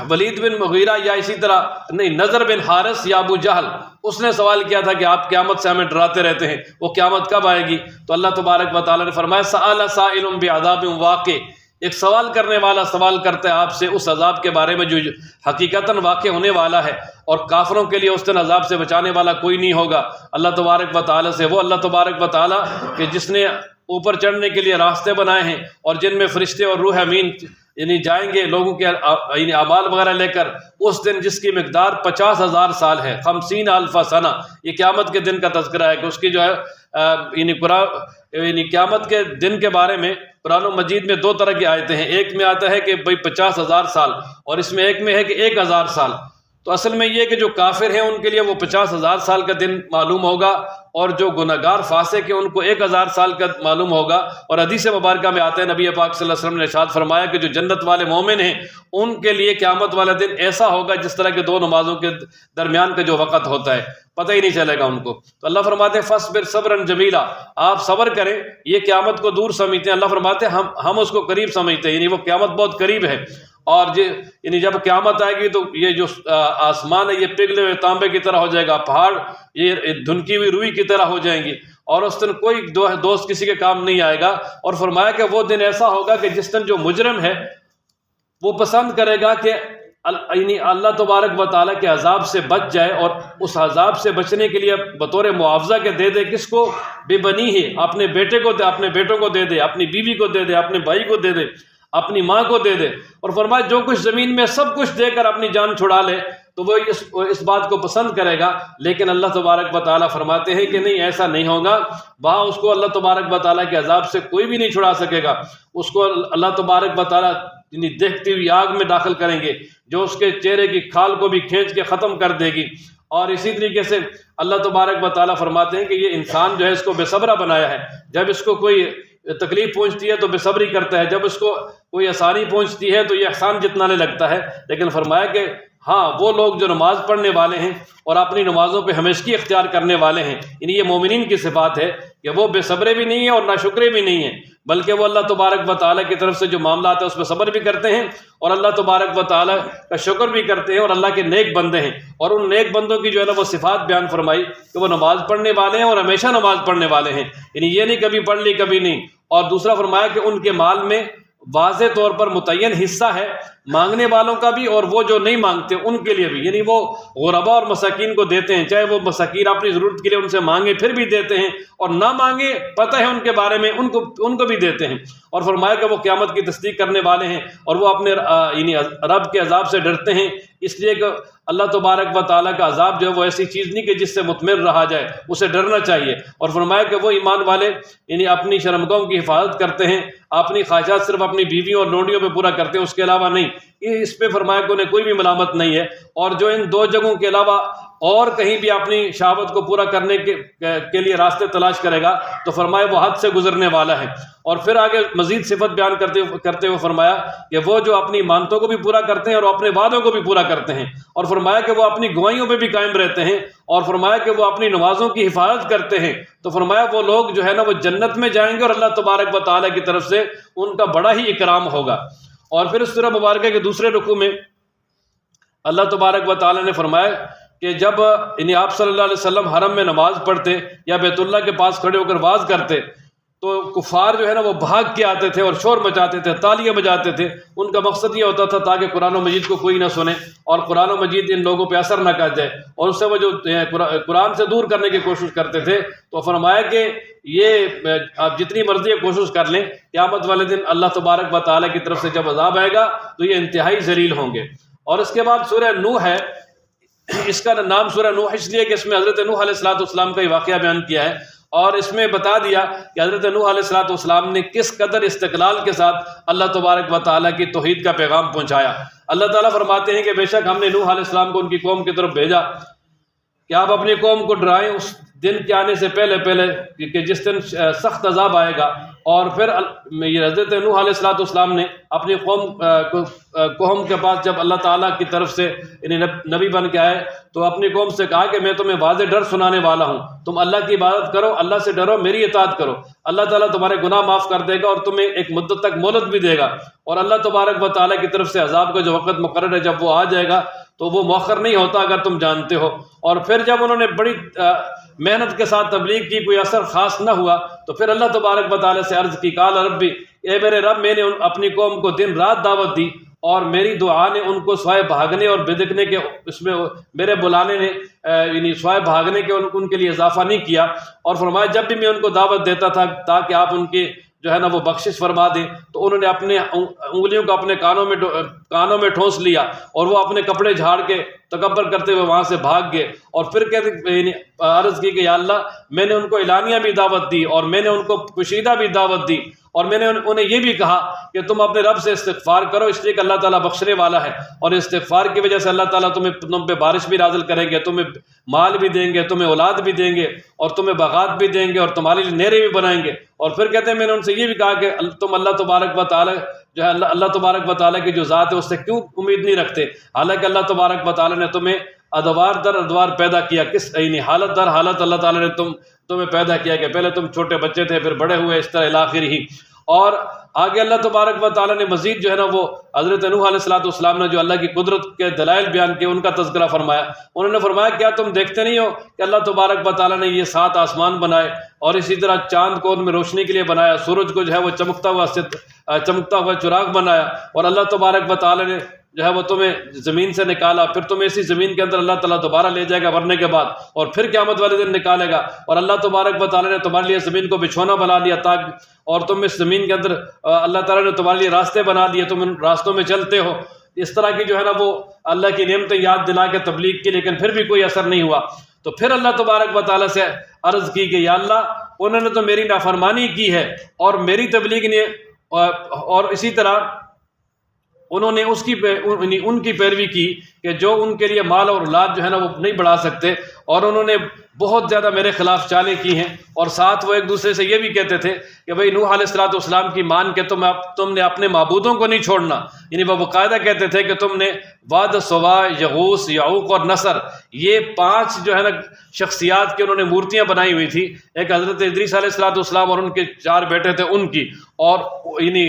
ولید بن مغیرہ یا اسی طرح نہیں نضر بن حارث یا ابو جہل، اس نے سوال کیا تھا کہ آپ قیامت سے ہمیں ڈراتے رہتے ہیں، وہ قیامت کب آئے گی؟ تو اللہ تبارک و تعالیٰ نے فرمایا سأل سائل بعذاب واقع، ایک سوال کرنے والا سوال کرتا ہے آپ سے اس عذاب کے بارے میں جو حقیقتاً واقع ہونے والا ہے، اور کافروں کے لیے اس دن عذاب سے بچانے والا کوئی نہیں ہوگا اللہ تبارک و تعالیٰ سے۔ وہ اللہ تبارک و تعالیٰ کہ جس نے اوپر چڑھنے کے لیے راستے بنائے ہیں، اور جن میں فرشتے اور روح امین یعنی جائیں گے لوگوں کے یعنی اعمال وغیرہ لے کر، اس دن جس کی مقدار 50,000 سال ہے، 50,000 سنہ، یہ قیامت کے دن کا تذکرہ ہے کہ اس کی جو ہے یعنی قیامت کے دن کے بارے میں قرآن و مجید میں دو طرح کی آیتیں ہیں۔ ایک میں آتا ہے کہ بھئی 50,000 سال، اور اس میں ایک میں ہے کہ 1,000 سال۔ تو اصل میں یہ کہ جو کافر ہیں ان کے لیے وہ 50,000 سال کا دن معلوم ہوگا، اور جو گناہگار فاسق ہیں ان کو 1,000 سال کا معلوم ہوگا۔ اور حدیث مبارکہ میں آتا ہے نبی پاک صلی اللہ علیہ وسلم نے ارشاد فرمایا کہ جو جنت والے مومن ہیں ان کے لیے قیامت والا دن ایسا ہوگا جس طرح کے دو نمازوں کے درمیان کا جو وقت ہوتا ہے، پتہ ہی نہیں چلے گا ان کو۔ تو اللہ فرماتے ہیں فَاصْبِرْ صَبْرًا جَمِيلًا، آپ صبر کریں۔ یہ قیامت کو دور سمجھتے ہیں، اللہ فرماتے ہیں ہم اس کو قریب سمجھتے ہیں، یعنی وہ قیامت بہت قریب ہے۔ اور یعنی جب قیامت آئے گی تو یہ جو آسمان ہے یہ پگھلے ہوئے تانبے کی طرح ہو جائے گا، پہاڑ یہ دھنکی ہوئی روئی کی طرح ہو جائیں گی، اور اس دن کوئی دوست کسی کے کام نہیں آئے گا۔ اور فرمایا کہ وہ دن ایسا ہوگا کہ جس دن جو مجرم ہے وہ پسند کرے گا کہ یعنی اللہ تبارک و تعالیٰ کے عذاب سے بچ جائے، اور اس عذاب سے بچنے کے لیے بطور معاوضہ کے دے دے کس کو؟ بے بنی ہے، اپنے بیٹے کو دے، اپنے بیٹوں کو دے دے، اپنی بیوی کو دے دے، اپنے بھائی کو دے دے، اپنی ماں کو دے دے۔ اور فرمایا جو کچھ زمین میں سب کچھ دے کر اپنی جان چھڑا لے تو وہ اس بات کو پسند کرے گا، لیکن اللہ تبارک و تعالیٰ فرماتے ہیں کہ نہیں، ایسا نہیں ہوگا۔ وہاں اس کو اللہ تبارک و تعالیٰ کے عذاب سے کوئی بھی نہیں چھڑا سکے گا، اس کو اللہ تبارک و تعالیٰ یعنی دیکھتی ہوئی آگ میں داخل کریں گے جو اس کے چہرے کی کھال کو بھی کھینچ کے ختم کر دے گی۔ اور اسی طریقے سے اللہ تبارک و تعالیٰ فرماتے ہیں کہ یہ انسان جو ہے اس کو بے صبرہ بنایا ہے، جب اس کو کوئی تکلیف پہنچتی ہے تو بے صبری کرتا ہے، جب اس کو کوئی آسانی پہنچتی ہے تو یہ احسان جتنانے لگتا ہے۔ لیکن فرمایا کہ ہاں وہ لوگ جو نماز پڑھنے والے ہیں اور اپنی نمازوں پہ ہمیشگی اختیار کرنے والے ہیں، یعنی یہ مومنین کی صفات ہے کہ وہ بے صبرے بھی نہیں ہیں اور ناشکرے بھی نہیں ہیں، بلکہ وہ اللہ تبارک و تعالیٰ کی طرف سے جو معاملات ہیں اس پہ صبر بھی کرتے ہیں، اور اللہ تبارک و تعالیٰ کا شکر بھی کرتے ہیں، اور اللہ کے نیک بندے ہیں۔ اور ان نیک بندوں کی جو ہے نا وہ صفات بیان فرمائی کہ وہ نماز پڑھنے والے ہیں اور ہمیشہ نماز پڑھنے والے ہیں، یعنی یہ نہیں کبھی پڑھ لی کبھی نہیں۔ اور دوسرا فرمایا کہ ان کے مال میں واضح طور پر متعین حصہ ہے مانگنے والوں کا بھی اور وہ جو نہیں مانگتے ان کے لیے بھی، یعنی وہ غربا اور مساکین کو دیتے ہیں، چاہے وہ مساکین اپنی ضرورت کے لیے ان سے مانگے پھر بھی دیتے ہیں، اور نہ مانگے پتہ ہے ان کے بارے میں ان کو بھی دیتے ہیں۔ اور فرمایا کہ وہ قیامت کی تصدیق کرنے والے ہیں اور وہ اپنے یعنی رب کے عذاب سے ڈرتے ہیں، اس لیے کہ اللہ تبارک و تعالیٰ کا عذاب جو ہے وہ ایسی چیز نہیں کہ جس سے مطمئن رہا جائے، اسے ڈرنا چاہیے۔ اور فرمایا کہ وہ ایمان والے یعنی اپنی شرمگاہوں کی حفاظت کرتے ہیں، اپنی خواہشات صرف اپنی بیویوں اور لونڈیوں پہ پورا کرتے ہیں، اس کے علاوہ نہیں۔ یہ اس پہ فرمایا کہ انہیں کوئی بھی ملامت نہیں ہے، اور جو ان دو جگہوں کے علاوہ اور کہیں بھی اپنی شہوت کو پورا کرنے کے لیے راستے تلاش کرے گا تو فرمایا وہ حد سے گزرنے والا ہے۔ اور پھر آگے مزید صفت بیان کرتے ہوئے فرمایا کہ وہ جو اپنی مانتوں کو بھی پورا کرتے ہیں اور اپنے وعدوں کو بھی پورا کرتے ہیں، اور فرمایا کہ وہ اپنی گواہیوں پہ بھی قائم رہتے ہیں، اور فرمایا کہ وہ اپنی نمازوں کی حفاظت کرتے ہیں، تو فرمایا وہ لوگ جو ہے نا وہ جنت میں جائیں گے اور اللہ تبارک و تعالیٰ کی طرف سے ان کا بڑا ہی اکرام ہوگا۔ اور پھر اس سورہ مبارکہ کے دوسرے رکوع میں اللہ تبارک و تعالیٰ نے فرمایا کہ جب یعنی آپ صلی اللہ علیہ وسلم حرم میں نماز پڑھتے یا بیت اللہ کے پاس کھڑے ہو کر واز کرتے تو کفار جو ہے نا وہ بھاگ کے آتے تھے اور شور مچاتے تھے، تالیاں بجاتے تھے۔ ان کا مقصد یہ ہوتا تھا تاکہ قرآن و مجید کو کوئی نہ سنے اور قرآن و مجید ان لوگوں پہ اثر نہ کر جائے، اور اس سے وہ جو قرآن سے دور کرنے کی کوشش کرتے تھے۔ تو فرمایا کہ یہ آپ جتنی مرضی کوشش کر لیں، قیامت والے دن اللہ تبارک و تعالیٰ کی طرف سے جب عذاب آئے گا تو یہ انتہائی ذلیل ہوں گے۔ اور اس کے بعد سورہ نوح ہے، اس کا نام سورہ نوح اس لیے کہ اس میں حضرت نوح علیہ السلام کا یہ واقعہ بیان کیا ہے، اور اس میں بتا دیا کہ حضرت نوح علیہ السلام نے کس قدر استقلال کے ساتھ اللہ تبارک و تعالیٰ کی توحید کا پیغام پہنچایا۔ اللہ تعالیٰ فرماتے ہیں کہ بے شک ہم نے نوح علیہ السلام کو ان کی قوم کی طرف بھیجا کہ آپ اپنی قوم کو ڈرائیں اس دن کے آنے سے پہلے کہ جس دن سخت عذاب آئے گا۔ اور پھر یہ حضرت نوح علیہ السلام نے اپنی قوم کے پاس جب اللہ تعالیٰ کی طرف سے نبی بن کے آئے تو اپنی قوم سے کہا کہ میں تمہیں واضح ڈر سنانے والا ہوں، تم اللہ کی عبادت کرو، اللہ سے ڈرو، میری اطاعت کرو، اللہ تعالیٰ تمہارے گناہ معاف کر دے گا اور تمہیں ایک مدت تک مہلت بھی دے گا، اور اللہ تبارک و تعالیٰ کی طرف سے عذاب کا جو وقت مقرر ہے جب وہ آ جائے گا تو وہ مؤخر نہیں ہوتا اگر تم جانتے ہو۔ اور پھر جب انہوں نے بڑی محنت کے ساتھ تبلیغ کی، کوئی اثر خاص نہ ہوا، تو پھر اللہ تبارک و تعالیٰ سے عرض کی، قال ربی، اے میرے رب، میں نے اپنی قوم کو دن رات دعوت دی اور میری دعا نے ان کو سوائے بھاگنے اور بدکنے کے، اس میں میرے بلانے نے یعنی سوائے بھاگنے کے ان کے لیے اضافہ نہیں کیا۔ اور فرمایا جب بھی میں ان کو دعوت دیتا تھا تاکہ آپ ان کی جو ہے نا وہ بخشش فرما دیں، تو انہوں نے اپنے انگلیوں کو اپنے کانوں میں ٹھونس لیا اور وہ اپنے کپڑے جھاڑ کے تکبر کرتے ہوئے وہاں سے بھاگ گئے، اور پھر کہتے عرض کی کہ یا اللہ، میں نے ان کو اعلانیہ بھی دعوت دی اور میں نے ان کو پوشیدہ بھی دعوت دی، اور میں نے انہیں یہ بھی کہا کہ تم اپنے رب سے استغفار کرو، اس لیے کہ اللہ تعالیٰ بخشنے والا ہے، اور استغفار کی وجہ سے اللہ تعالیٰ تم پہ بارش بھی نازل کریں گے، تمہیں مال بھی دیں گے، تمہیں اولاد بھی دیں گے، اور تمہیں باغات بھی دیں گے، اور تمہارے لیے نہریں بھی بنائیں گے۔ اور پھر کہتے ہیں میں نے ان سے یہ بھی کہا کہ تم اللہ تبارک و تعالیٰ جو ہے اللہ تبارک و تعالیٰ کی جو ذات ہے اس سے کیوں امید نہیں رکھتے، حالانکہ اللہ تبارک و تعالیٰ نے تمہیں ادوار در ادوار پیدا کیا، کس یعنی حالت در حالت اللہ تعالیٰ نے تمہیں پیدا کیا کہ پہلے تم چھوٹے بچے تھے، پھر بڑے ہوئے، اس طرح الی آخر ہی۔ اور آگے اللہ تبارک و تعالیٰ نے مزید جو ہے نا وہ حضرت نوح علیہ السلام نے جو اللہ کی قدرت کے دلائل بیان کیے ان کا تذکرہ فرمایا۔ انہوں نے فرمایا کیا تم دیکھتے نہیں ہو کہ اللہ تبارک و تعالیٰ نے یہ 7 آسمان بنائے، اور اسی طرح چاند کو ان میں روشنی کے لیے بنایا، سورج کو جو ہے وہ چمکتا ہوا چراغ بنایا، اور اللہ تبارک و تعالیٰ نے جو ہے وہ تمہیں زمین سے نکالا، پھر تمہیں اسی زمین کے اندر اللہ تعالیٰ دوبارہ لے جائے گا مرنے کے بعد، اور پھر قیامت والے دن نکالے گا، اور اللہ تبارک و تعالیٰ نے تمہارے لیے زمین کو بچھونا بنا دیا تاکہ، اور تم اس زمین کے اندر اللہ تعالیٰ نے تمہارے لیے راستے بنا دیے، تم ان راستوں میں چلتے ہو۔ اس طرح کی جو ہے نا وہ اللہ کی نعمتیں یاد دلا کے تبلیغ کی، لیکن پھر بھی کوئی اثر نہیں ہوا۔ تو پھر اللہ تبارک و تعالیٰ سے عرض کی کہ یا اللہ، انہوں نے تو میری نافرمانی کی ہے اور میری تبلیغ نے، اور اسی طرح انہوں نے ان کی پیروی کی کہ جو ان کے لیے مال اور اولاد جو ہے نا وہ نہیں بڑھا سکتے، اور انہوں نے بہت زیادہ میرے خلاف چالیں کی ہیں، اور ساتھ وہ ایک دوسرے سے یہ بھی کہتے تھے کہ بھئی نوح علیہ السلام کی مان کے تم نے اپنے معبودوں کو نہیں چھوڑنا، یعنی وہ باقاعدہ کہتے تھے کہ تم نے واد، سوا، یغوث، یعوق اور نصر، یہ 5 جو ہے نا شخصیات کی انہوں نے مورتیاں بنائی ہوئی تھی، ایک حضرت ادریس علیہ السلام اور ان کے 4 بیٹے تھے ان کی، اور یعنی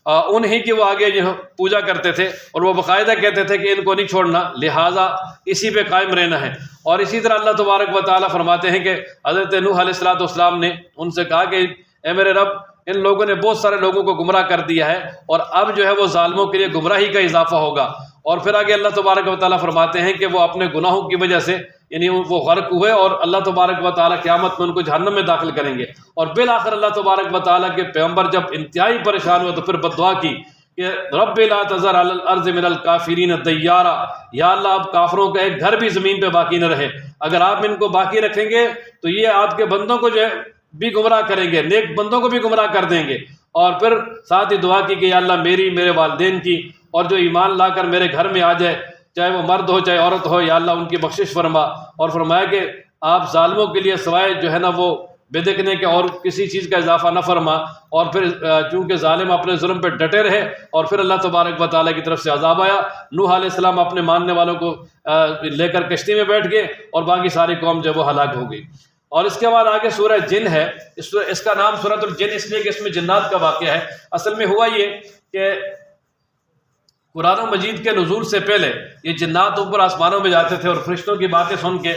انہی کی وہ آگے جو پوجا کرتے تھے، اور وہ باقاعدہ کہتے تھے کہ ان کو نہیں چھوڑنا، لہٰذا اسی پہ قائم رہنا ہے۔ اور اسی طرح اللہ تبارک و تعالیٰ فرماتے ہیں کہ حضرت نوح علیہ السلام نے ان سے کہا کہ اے میرے رب، ان لوگوں نے بہت سارے لوگوں کو گمراہ کر دیا ہے، اور اب جو ہے وہ ظالموں کے لیے گمراہی کا اضافہ ہوگا۔ اور پھر آگے اللہ تبارک و تعالیٰ فرماتے ہیں کہ وہ اپنے گناہوں کی وجہ سے یعنی وہ غرق ہوئے، اور اللہ تبارک و تعالیٰ قیامت میں ان کو جہنم میں داخل کریں گے۔ اور بالآخر اللہ تبارک و تعالیٰ کے پیغمبر جب انتہائی پریشان ہوئے تو پھر بددعا کی کہ رب لا تذر علی الارض من الکافرین دیارا، یا اللہ اب کافروں کا ایک گھر بھی زمین پہ باقی نہ رہے، اگر آپ ان کو باقی رکھیں گے تو یہ آپ کے بندوں کو جو ہے بھی گمراہ کریں گے، نیک بندوں کو بھی گمراہ کر دیں گے۔ اور پھر ساتھ ہی دعا کی کہ یا اللہ میرے والدین کی، اور جو ایمان لا کر میرے گھر میں آ جائے، چاہے وہ مرد ہو چاہے عورت ہو، یا اللہ ان کی بخشش فرما۔ اور فرمایا کہ آپ ظالموں کے لیے سوائے جو ہے نا وہ بدکنے کے اور کسی چیز کا اضافہ نہ فرما۔ اور پھر چونکہ ظالم اپنے ظلم پہ ڈٹے رہے، اور پھر اللہ تبارک و تعالیٰ کی طرف سے عذاب آیا، نوح علیہ السلام اپنے ماننے والوں کو لے کر کشتی میں بیٹھ گئے، اور باقی ساری قوم جو وہ ہلاک ہو گئی۔ اور اس کے بعد آگے سورہ جن ہے، اس کا نام سورۃ الجن اس لیے کہ اس میں جنات کا واقعہ ہے۔ اصل میں ہوا یہ کہ قرآن مجید کے نزول سے پہلے یہ جنات اوپر آسمانوں میں جاتے تھے، اور فرشتوں کی باتیں سن کے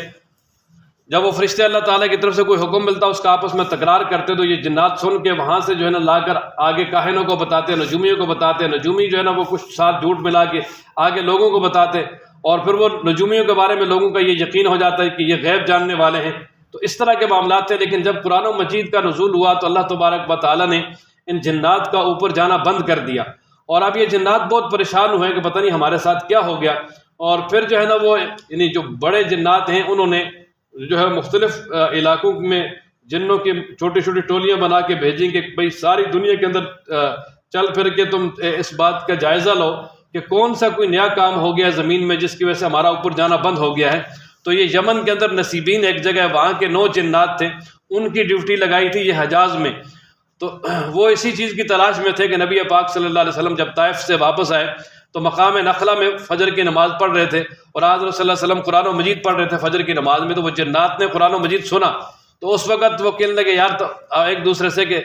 جب وہ فرشتے اللہ تعالیٰ کی طرف سے کوئی حکم ملتا اس کا آپس میں تکرار کرتے، تو یہ جنات سن کے وہاں سے جو ہے نا لا کر آگے کاہنوں کو بتاتے، نجومیوں کو بتاتے، نجومی جو ہے نا وہ کچھ ساتھ جھوٹ ملا کے آگے لوگوں کو بتاتے، اور پھر وہ نجومیوں کے بارے میں لوگوں کا یہ یقین ہو جاتا ہے کہ یہ غیب جاننے والے ہیں۔ تو اس طرح کے معاملات تھے، لیکن جب قرآن مجید کا نزول ہوا تو اللہ تبارک و تعالیٰ نے ان جنات کا اوپر جانا بند کر دیا، اور اب یہ جنات بہت پریشان ہوئے کہ پتہ نہیں ہمارے ساتھ کیا ہو گیا۔ اور پھر جو ہے نا وہ یعنی جو بڑے جنات ہیں انہوں نے جو ہے مختلف علاقوں میں جنوں کی چھوٹی چھوٹی ٹولیاں بنا کے بھیجیں کہ بھئی ساری دنیا کے اندر چل پھر کے تم اس بات کا جائزہ لو کہ کون سا کوئی نیا کام ہو گیا زمین میں جس کی وجہ سے ہمارا اوپر جانا بند ہو گیا ہے۔ تو یہ یمن کے اندر نصیبین ایک جگہ ہے، وہاں کے 9 جنات تھے، ان کی ڈیوٹی لگائی تھی یہ حجاز میں۔ تو وہ اسی چیز کی تلاش میں تھے کہ نبی پاک صلی اللہ علیہ وسلم جب طائف سے واپس آئے تو مقام نخلہ میں فجر کی نماز پڑھ رہے تھے، اور حضرت صلی اللہ علیہ وسلم قرآن و مجید پڑھ رہے تھے فجر کی نماز میں۔ تو وہ جنات نے قرآن و مجید سنا تو اس وقت وہ کہنے لگے یار تو ایک دوسرے سے کہ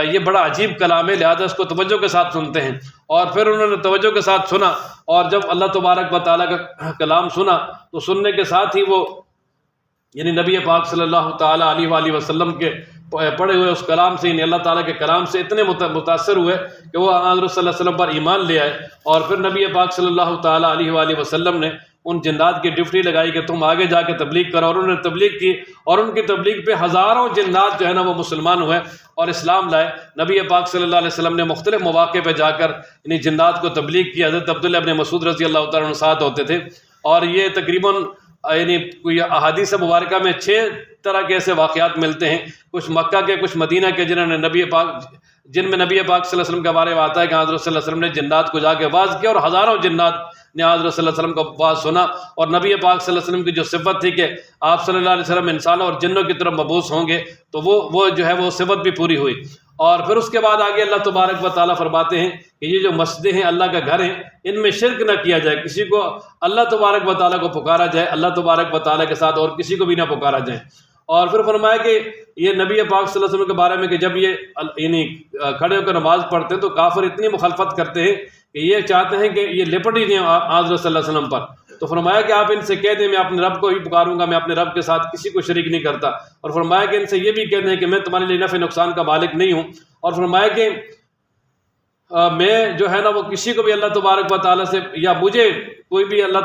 یہ بڑا عجیب کلام ہے، لہذا اس کو توجہ کے ساتھ سنتے ہیں۔ اور پھر انہوں نے توجہ کے ساتھ سنا، اور جب اللہ تبارک و تعالیٰ کا کلام سنا تو سننے کے ساتھ ہی وہ یعنی نبی پاک صلی اللہ تعالیٰ علیہ وآلہ وسلم کے پڑھے ہوئے اس کلام سے، یعنی اللہ تعالیٰ کے کلام سے اتنے متاثر ہوئے کہ وہ حضرت صلی اللہ علیہ وسلم پر ایمان لے آئے۔ اور پھر نبی پاک صلی اللہ تعالیٰ علیہ وآلہ وسلم نے ان جنات کی ڈیوٹی لگائی کہ تم آگے جا کے تبلیغ کرو، اور انہوں نے تبلیغ کی، اور ان کی تبلیغ پہ ہزاروں جنات جو ہے نا وہ مسلمان ہوئے اور اسلام لائے۔ نبی پاک صلی اللہ علیہ وسلم نے مختلف مواقع پہ جا کر یعنی جنات کو تبلیغ کی۔ حضرت عبداللہ ابن مسعود رضی اللہ تعالیٰ عنہ ساتھ ہوتے تھے، اور یہ تقریباً یعنی کوئی احادیث مبارکہ میں 6 طرح کے ایسے واقعات ملتے ہیں، کچھ مکہ کے، کچھ مدینہ کے، جن میں نبی پاک صلی اللہ علیہ وسلم کے بارے میں آتا ہے کہ حضرت صلی اللہ علیہ وسلم نے جنات کو جا کے واعظ کیا، اور ہزاروں جنات نے حضرت صلی اللہ علیہ وسلم کا واعظ سنا۔ اور نبی پاک صلی اللہ علیہ وسلم کی جو صفت تھی کہ آپ صلی اللہ علیہ وسلم انسانوں اور جنوں کی طرف مبعوث ہوں گے، تو وہ جو ہے وہ صفت بھی پوری ہوئی۔ اور پھر اس کے بعد آگے اللہ تبارک و تعالیٰ فرماتے ہیں کہ یہ جو مسجدیں ہیں اللہ کا گھر ہیں، ان میں شرک نہ کیا جائے، کسی کو اللہ تبارک و تعالیٰ کو پکارا جائے، اللہ تبارک و تعالیٰ کے ساتھ اور کسی کو بھی نہ پکارا جائے۔ اور پھر فرمایا کہ یہ نبی پاک صلی اللہ علیہ وسلم کے بارے میں کہ جب یہ یعنی کھڑے ہو کر نماز پڑھتے ہیں تو کافر اتنی مخالفت کرتے ہیں کہ یہ چاہتے ہیں کہ یہ لپٹ ہی دیں حضرت صلی اللہ علیہ وسلم پر۔ تو فرمایا کہ آپ ان سے کہہ دیں میں اپنے رب کو ہی پکاروں گا، میں اپنے رب کے ساتھ کسی کو شریک نہیں کرتا۔ اور فرمایا کہ ان سے یہ بھی کہہ دیں کہ میں تمہارے لیے نفع نقصان کا مالک نہیں ہوں۔ اور فرمایا کہ میں جو ہے نا وہ کسی کو بھی اللہ تبارک و تعالیٰ سے یا مجھے کوئی بھی اللہ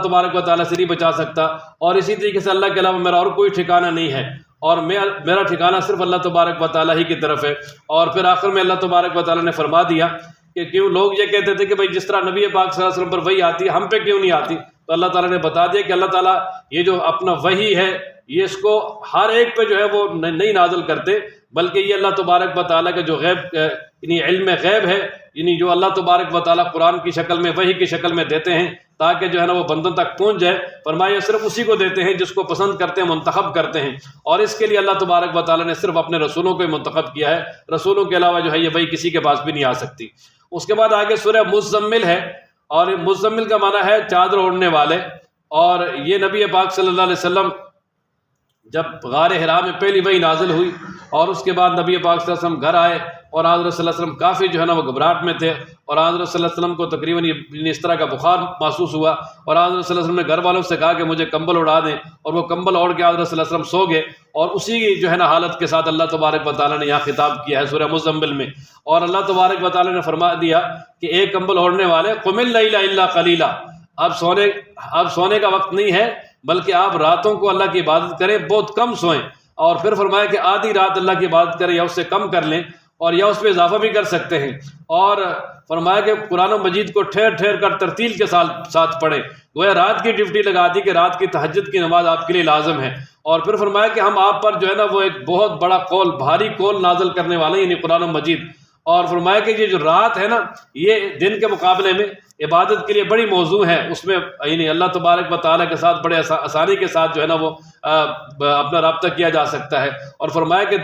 تبارک و تعالیٰ سے نہیں بچا سکتا، اور اسی طریقے سے اللہ کے علاوہ میرا اور کوئی ٹھکانہ نہیں ہے، اور میرا ٹھکانہ صرف اللہ تبارک و تعالیٰ ہی کی طرف ہے۔ اور پھر آخر میں اللہ تبارک و تعالیٰ نے فرما دیا کہ کیوں لوگ یہ کہتے تھے کہ بھائی جس طرح نبی پاک صلی اللہ علیہ وسلم پر وحی آتی ہے ہم پہ کیوں نہیں آتی، تو اللہ تعالیٰ نے بتا دیا کہ اللہ تعالیٰ یہ جو اپنا وحی ہے یہ اس کو ہر ایک پہ جو ہے وہ نہیں نازل کرتے، بلکہ یہ اللہ تبارک و تعالیٰ کا جو غیب یعنی علم غیب ہے، یعنی جو اللہ تبارک و تعالیٰ قرآن کی شکل میں وحی کی شکل میں دیتے ہیں تاکہ جو ہے نا وہ بندوں تک پہنچ جائے۔ فرمایا صرف اسی کو دیتے ہیں جس کو پسند کرتے ہیں، منتخب کرتے ہیں، اور اس کے لیے اللہ تبارک و تعالیٰ نے صرف اپنے رسولوں کو ہی منتخب کیا ہے، رسولوں کے علاوہ جو ہے یہ وحی کسی کے پاس بھی نہیں آ سکتی۔ اس کے بعد آگے سورہ مزمل ہے، اور مزمل کا معنی ہے چادر اوڑھنے والے۔ اور یہ نبی پاک صلی اللہ علیہ وسلم جب غار حرا میں پہلی وحی نازل ہوئی اور اس کے بعد نبی پاک صلی اللہ علیہ وسلم گھر آئے، اور حضرت صلی اللہ علیہ وسلم کافی جو ہے نا وہ گھبراہٹ میں تھے، اور حضرت صلی اللہ علیہ وسلم کو تقریباً اس طرح کا بخار محسوس ہوا، اور حضرت صلی اللہ علیہ وسلم نے گھر والوں سے کہا کہ مجھے کمبل اڑا دیں، اور وہ کمبل اوڑھ کے حضرت صلی اللہ علیہ وسلم سو گئے۔ اور اسی کی جو ہے نا حالت کے ساتھ اللہ تبارک و تعالیٰ نے یہاں خطاب کیا ہے سورہ مزمل میں، اور اللہ تبارک و تعالیٰ نے فرما دیا کہ ایک کمبل اوڑھنے والے قم اللیل الا قلیلا، اب سونے کا وقت نہیں ہے، بلکہ آپ راتوں کو اللہ کی عبادت کریں، بہت کم سوئیں۔ اور پھر فرمایا کہ آدھی رات اللہ کی عبادت کریں یا اس سے کم کر لیں، اور یا اس پہ اضافہ بھی کر سکتے ہیں۔ اور فرمایا کہ قرآن مجید کو ٹھہر ٹھہر کر ترتیل کے ساتھ پڑھیں، گویا رات کی ڈیوٹی لگا دی کہ رات کی تہجد کی نماز آپ کے لیے لازم ہے۔ اور پھر فرمایا کہ ہم آپ پر جو ہے نا وہ ایک بہت بڑا قول، بھاری قول نازل کرنے والے یعنی قرآن مجید۔ اور فرمایا کہ یہ جو رات ہے نا یہ دن کے مقابلے میں عبادت کے لیے بڑی موضوع ہے، اس میں یعنی اللہ تبارک و تعالیٰ کے ساتھ بڑے آسانی کے ساتھ جو ہے نا وہ اپنا رابطہ کیا جا سکتا ہے۔ اور فرمایا کہ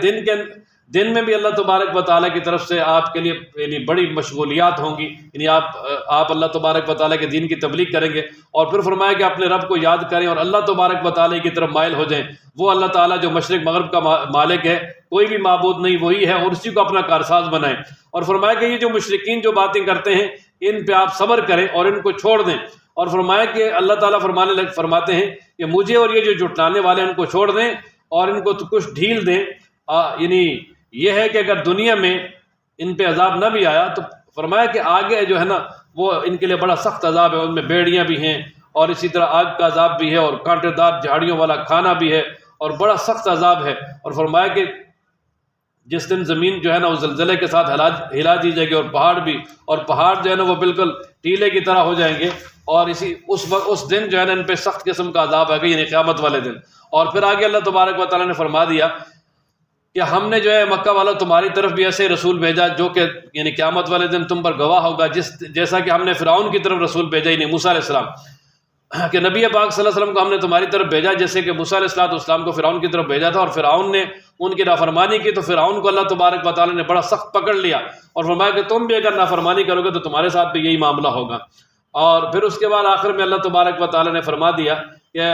دن میں بھی اللہ تبارک و تعالیٰ کی طرف سے آپ کے لیے یعنی بڑی مشغولیات ہوں گی، یعنی آپ اللہ تبارک و تعالیٰ کے دین کی تبلیغ کریں گے۔ اور پھر فرمایا کہ اپنے رب کو یاد کریں اور اللہ تبارک و تعالیٰ کی طرف مائل ہو جائیں، وہ اللہ تعالیٰ جو مشرق مغرب کا مالک ہے، کوئی بھی معبود نہیں، وہی ہے، اور اسی کو اپنا کارساز بنائیں۔ اور فرمایا کہ یہ جو مشرکین جو باتیں کرتے ہیں ان پہ آپ صبر کریں اور ان کو چھوڑ دیں۔ اور فرمایا کہ اللہ تعالیٰ فرماتے ہیں کہ مجھے اور یہ جو جھٹلانے والے ہیں ان کو چھوڑ دیں اور ان کو کچھ ڈھیل دیں، یعنی یہ ہے کہ اگر دنیا میں ان پہ عذاب نہ بھی آیا تو فرمایا کہ آگے جو ہے نا وہ ان کے لیے بڑا سخت عذاب ہے، ان میں بیڑیاں بھی ہیں اور اسی طرح آگ کا عذاب بھی ہے اور کانٹے دار جھاڑیوں والا کھانا بھی ہے اور بڑا سخت عذاب ہے۔ اور فرمایا کہ جس دن زمین جو ہے نا وہ زلزلے کے ساتھ ہلا دی جائے گی، اور پہاڑ جو ہے نا وہ بالکل ٹیلے کی طرح ہو جائیں گے، اور اس دن جو ہے نا ان پہ سخت قسم کا عذاب آئے گا، یعنی قیامت والے دن۔ اور پھر آگے اللہ تبارک و تعالیٰ نے فرما دیا کہ ہم نے جو ہے مکہ والوں تمہاری طرف بھی ایسے رسول بھیجا جو کہ یعنی قیامت والے دن تم پر گواہ ہوگا، جیسا کہ ہم نے فرعون کی طرف رسول بھیجا، یعنی موسیٰ علیہ السلام، کہ نبی پاک صلی اللہ علیہ وسلم کو ہم نے تمہاری طرف بھیجا جیسے کہ موسیٰ علیہ السلام کو فرعون کی طرف بھیجا تھا، اور فرعون نے ان کی نافرمانی کی تو فرعون کو اللہ تبارک و تعالیٰ نے بڑا سخت پکڑ لیا اور فرمایا کہ تم بھی اگر نافرمانی کرو گے تو تمہارے ساتھ بھی یہی معاملہ ہوگا۔ اور پھر اس کے بعد آخر میں اللہ تبارک و تعالیٰ نے فرما دیا کہ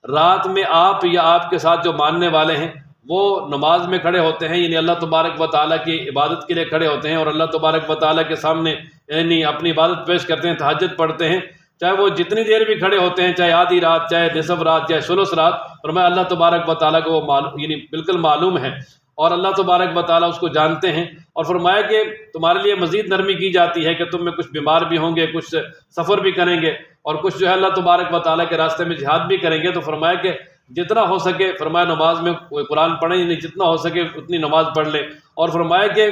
رات میں آپ یا آپ کے ساتھ جو ماننے والے ہیں وہ نماز میں کھڑے ہوتے ہیں، یعنی اللہ تبارک و تعالیٰ کی عبادت کے لیے کھڑے ہوتے ہیں اور اللہ تبارک و تعالیٰ کے سامنے یعنی اپنی عبادت پیش کرتے ہیں، تہجد پڑھتے ہیں، چاہے وہ جتنی دیر بھی کھڑے ہوتے ہیں، چاہے آدھی رات، چاہے نصف رات، چاہے ثلث رات، فرمایا اللہ تبارک و تعالیٰ کو وہ یعنی بالکل معلوم ہے اور اللہ تبارک و تعالیٰ اس کو جانتے ہیں۔ اور فرمایا کہ تمہارے لیے مزید نرمی کی جاتی ہے کہ تم میں کچھ بیمار بھی ہوں گے، کچھ سفر بھی کریں گے اور کچھ جو ہے اللہ تبارک و تعالیٰ کے راستے میں جہاد بھی کریں گے، تو فرمایا کہ جتنا ہو سکے فرمایا نماز میں قرآن پڑھیں، یعنی جتنا ہو سکے اتنی نماز پڑھ لیں، اور فرمایا کہ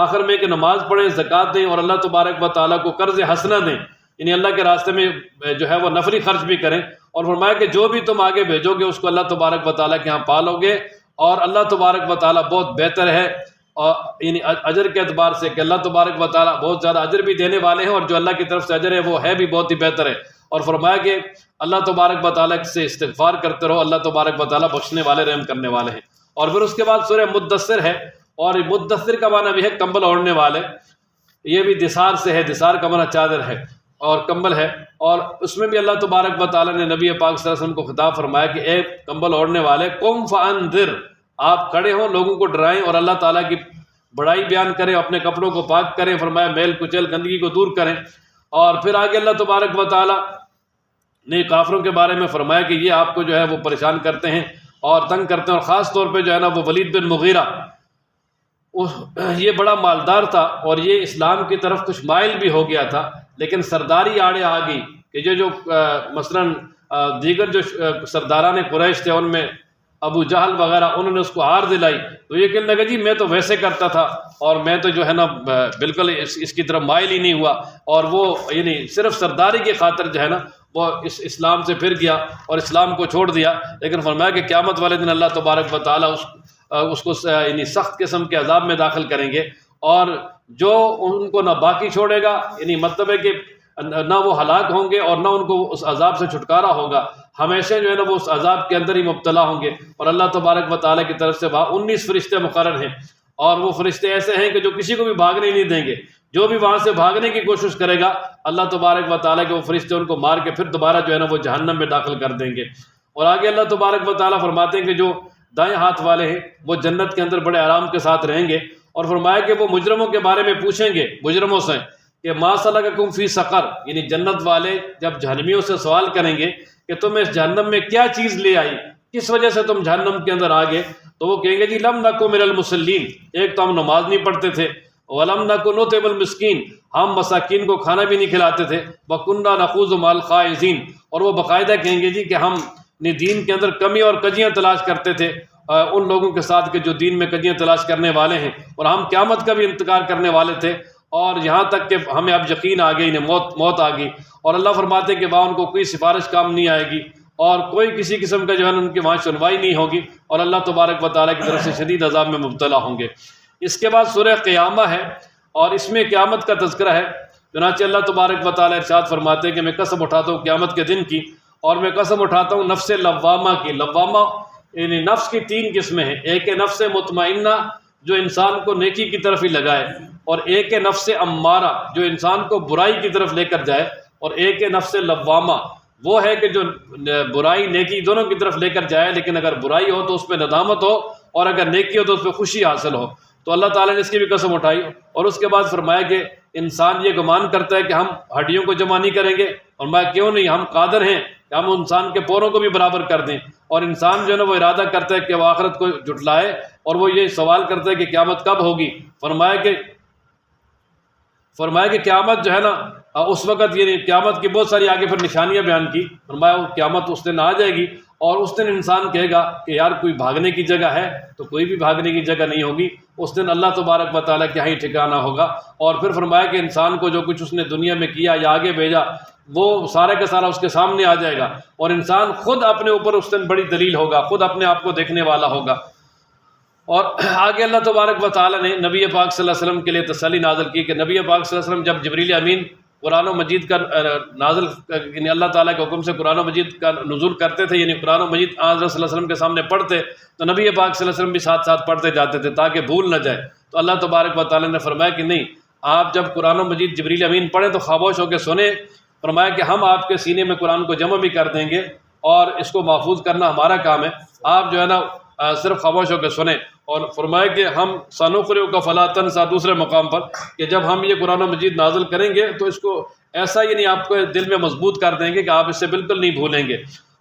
آخر میں کہ نماز پڑھیں، زکوٰۃ دیں اور اللہ تبارک و تعالیٰ کو قرض حسنہ دیں، یعنی اللہ کے راستے میں جو ہے وہ نفری خرچ بھی کریں، اور فرمایا کہ جو بھی تم آگے بھیجو گے اس کو اللہ تبارک و تعالیٰ کے ہاں پالو گے، اور اللہ تبارک و تعالیٰ بہت بہتر ہے، اور یعنی اجر کے اعتبار سے کہ اللہ تبارک و تعالیٰ بہت زیادہ اجر بھی دینے والے ہیں، اور جو اللہ کی طرف سے اجر ہے وہ ہے بھی بہت ہی بہتر ہے۔ اور فرمایا کہ اللہ تبارک و تعالیٰ سے استغفار کرتے رہو، اللہ تبارک و تعالیٰ بخشنے والے، رحم کرنے والے ہیں۔ اور پھر اس کے بعد سورہ مدثر ہے، اور مدثر کا معنی بھی ہے کمبل اوڑھنے والے، یہ بھی دثار سے ہے، دثار کا معنی چادر ہے اور کمبل ہے، اور اس میں بھی اللہ تبارک و تعالیٰ نے نبی پاک صلی اللہ علیہ وسلم کو خطاب فرمایا کہ اے کمبل اوڑھنے والے، قم فانذر، آپ کھڑے ہوں، لوگوں کو ڈرائیں اور اللہ تعالیٰ کی بڑائی بیان کریں، اپنے کپڑوں کو پاک کریں، فرمایا میل کچل گندگی کو دور کریں۔ اور پھر آگے اللہ تبارک و تعالیٰ نے کافروں کے بارے میں فرمایا کہ یہ آپ کو جو ہے وہ پریشان کرتے ہیں اور تنگ کرتے ہیں، اور خاص طور پہ جو ہے نا وہ ولید بن مغیرہ، یہ بڑا مالدار تھا اور یہ اسلام کی طرف کچھ مائل بھی ہو گیا تھا، لیکن سرداری آڑے آ گئی کہ جو مثلاً دیگر جو سرداران قریش تھے ان میں ابو جہل وغیرہ، انہوں نے اس کو ہار دلائی، تو یہ کہنے لگا جی میں تو ویسے کرتا تھا اور میں تو جو ہے نا بالکل اس کی طرف مائل ہی نہیں ہوا، اور وہ یعنی صرف سرداری کی خاطر جو ہے نا وہ اسلام سے پھر گیا اور اسلام کو چھوڑ دیا۔ لیکن فرمایا کہ قیامت والے دن اللہ تبارک و تعالیٰ اس کو یعنی سخت قسم کے عذاب میں داخل کریں گے، اور جو ان کو نہ باقی چھوڑے گا، یعنی مطلب ہے کہ نہ وہ ہلاک ہوں گے اور نہ ان کو اس عذاب سے چھٹکارا ہوگا، ہمیشہ جو ہے نا وہ اس عذاب کے اندر ہی مبتلا ہوں گے۔ اور اللہ تبارک و تعالیٰ کی طرف سے 19 فرشتے مقرر ہیں، اور وہ فرشتے ایسے ہیں کہ جو کسی کو بھی بھاگنے نہیں دیں گے، جو بھی وہاں سے بھاگنے کی کوشش کرے گا اللہ تبارک و تعالیٰ کے وہ فرشتے ان کو مار کے پھر دوبارہ جو ہے نا وہ جہنم میں داخل کر دیں گے۔ اور آگے اللہ تبارک و تعالیٰ فرماتے ہیں کہ جو دائیں ہاتھ والے ہیں وہ جنت کے اندر بڑے آرام کے ساتھ رہیں گے، اور فرمایا کہ وہ مجرموں کے بارے میں پوچھیں گے مجرموں سے کہ ما سلککم فی سقر، یعنی جنت والے جب جہنمیوں سے سوال کریں گے کہ تم اس جہنم میں کیا چیز لے آئی، کس وجہ سے تم جہنم کے اندر آ گئے، تو وہ کہیں گے جی لم نکو من المصلین، ایک تو ہم نماز نہیں پڑھتے تھے، ولم نکو نطعم المسکین، ہم مساکین کو کھانا بھی نہیں کھلاتے تھے، وکنا نخوض مع الخائضین، اور وہ باقاعدہ کہیں گے جی کہ ہم نے دین کے اندر کمی اور کجیاں تلاش کرتے تھے ان لوگوں کے ساتھ کہ جو دین میں کجیاں تلاش کرنے والے ہیں، اور ہم قیامت کا بھی انتظار کرنے والے تھے، اور یہاں تک کہ ہمیں اب یقین آ گئی، انہیں موت آ گئی۔ اور اللہ فرماتے کہ وہاں ان کو کوئی سفارش کام نہیں آئے گی اور کوئی کسی قسم کا جو ہے ان کے وہاں سنوائی نہیں ہوگی، اور اللہ تبارک و تعالیٰ کی طرف سے شدید عذاب میں مبتلا ہوں گے۔ اس کے بعد سورہ قیامہ ہے، اور اس میں قیامت کا تذکرہ ہے۔ چنانچہ اللہ تبارک و تعالیٰ ارشاد فرماتے ہیں کہ میں قسم اٹھاتا ہوں قیامت کے دن کی، اور میں قسم اٹھاتا ہوں نفس لوامہ کی۔ لوامہ یعنی نفس کی 3 قسمیں ہیں، ایک ہے نفس مطمئنہ جو انسان کو نیکی کی طرف ہی لگائے، اور ایک ہے نفس امارہ جو انسان کو برائی کی طرف لے کر جائے، اور ایک ہے نفس لوامہ وہ ہے کہ جو برائی نیکی دونوں کی طرف لے کر جائے، لیکن اگر برائی ہو تو اس پہ ندامت ہو، اور اگر نیکی ہو تو اس پہ خوشی حاصل ہو۔ تو اللہ تعالیٰ نے اس کی بھی قسم اٹھائی، اور اس کے بعد فرمایا کہ انسان یہ گمان کرتا ہے کہ ہم ہڈیوں کو جمع نہیں کریں گے، اور میں کیوں نہیں، ہم قادر ہیں کہ ہم انسان کے پوروں کو بھی برابر کر دیں۔ اور انسان جو ہے نا وہ ارادہ کرتا ہے کہ وہ آخرت کو جھٹلائے، اور وہ یہ سوال کرتا ہے کہ قیامت کب ہوگی۔ فرمایا کہ قیامت جو ہے نا اس وقت یعنی قیامت کی بہت ساری آگے پھر نشانیاں بیان کی، فرمایا وہ قیامت اس دن آ جائے گی اور اس دن انسان کہے گا کہ یار کوئی بھاگنے کی جگہ ہے، تو کوئی بھی بھاگنے کی جگہ نہیں ہوگی، اس دن اللہ تبارک و تعالیٰ کے یہاں ہی ٹھکانہ ہوگا۔ اور پھر فرمایا کہ انسان کو جو کچھ اس نے دنیا میں کیا یا آگے بھیجا وہ سارا کا سارا اس کے سامنے آ جائے گا، اور انسان خود اپنے اوپر اس دن بڑی دلیل ہوگا، خود اپنے آپ کو دیکھنے والا ہوگا۔ اور آگے اللہ تبارک و تعالیٰ نے نبی پاک صلی اللہ علیہ وسلم کے لیے تسلی نازل کی کہ نبی پاک صلی اللہ علیہ وسلم جب جبریل امین قرآن و مجید کا نازل یعنی اللہ تعالیٰ کے حکم سے قرآن و مجید کا نزول کرتے تھے، یعنی قرآن و مجید حضرت صلی اللہ علیہ وسلم کے سامنے پڑھتے تو نبی پاک صلی اللہ علیہ وسلم بھی ساتھ ساتھ پڑھتے جاتے تھے تاکہ بھول نہ جائے۔ تو اللہ تبارک و تعالیٰ نے فرمایا کہ نہیں، آپ جب قرآن و مجید جبریل امین پڑھیں تو خاموش ہو کے سنیں۔ فرمایا کہ ہم آپ کے سینے میں قرآن کو جمع بھی کر دیں گے اور اس کو محفوظ کرنا ہمارا کام ہے، آپ جو ہے نا صرف خاموش ہو کے سنیں۔ اور فرمایا کہ ہم سنقرئک فلا تنسیٰ دوسرے مقام پر کہ جب ہم یہ قرآن و مجید نازل کریں گے تو اس کو ایسا یعنی آپ کو دل میں مضبوط کر دیں گے کہ آپ اس سے بالکل نہیں بھولیں گے۔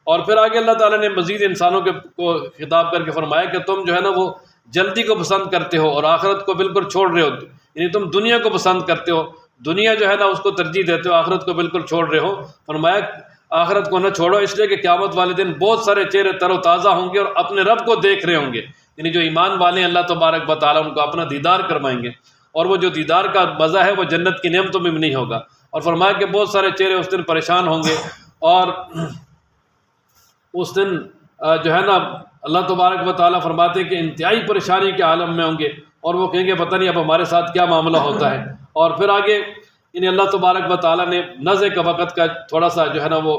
اور پھر آگے اللہ تعالیٰ نے مزید انسانوں کو خطاب کر کے فرمایا کہ تم جو ہے نا وہ جلدی کو پسند کرتے ہو اور آخرت کو بالکل چھوڑ رہے ہو، یعنی تم دنیا کو پسند کرتے ہو، دنیا جو ہے نا اس کو ترجیح دیتے ہو، آخرت کو بالکل چھوڑ رہے ہو۔ فرمایا آخرت کو نہ چھوڑو، اس لیے کہ قیامت والے دن بہت سارے چہرے تر و تازہ ہوں گے اور اپنے رب کو دیکھ رہے ہوں گے، یعنی جو ایمان والے ہیں اللہ تبارک و تعالیٰ ان کو اپنا دیدار کروائیں گے، اور وہ جو دیدار کا مزہ ہے وہ جنت کی نعمتوں میں بھی نہیں ہوگا۔ اور فرمایا کہ بہت سارے چہرے اس دن پریشان ہوں گے، اور اس دن جو ہے نا اللہ تبارک و تعالیٰ فرماتے ہیں کہ انتہائی پریشانی کے عالم میں ہوں گے، اور وہ کہیں گے پتہ نہیں اب ہمارے ساتھ کیا معاملہ ہوتا ہے۔ اور پھر آگے یعنی اللہ تبارک و تعالیٰ نے نزع کا وقت کا تھوڑا سا جو ہے نا وہ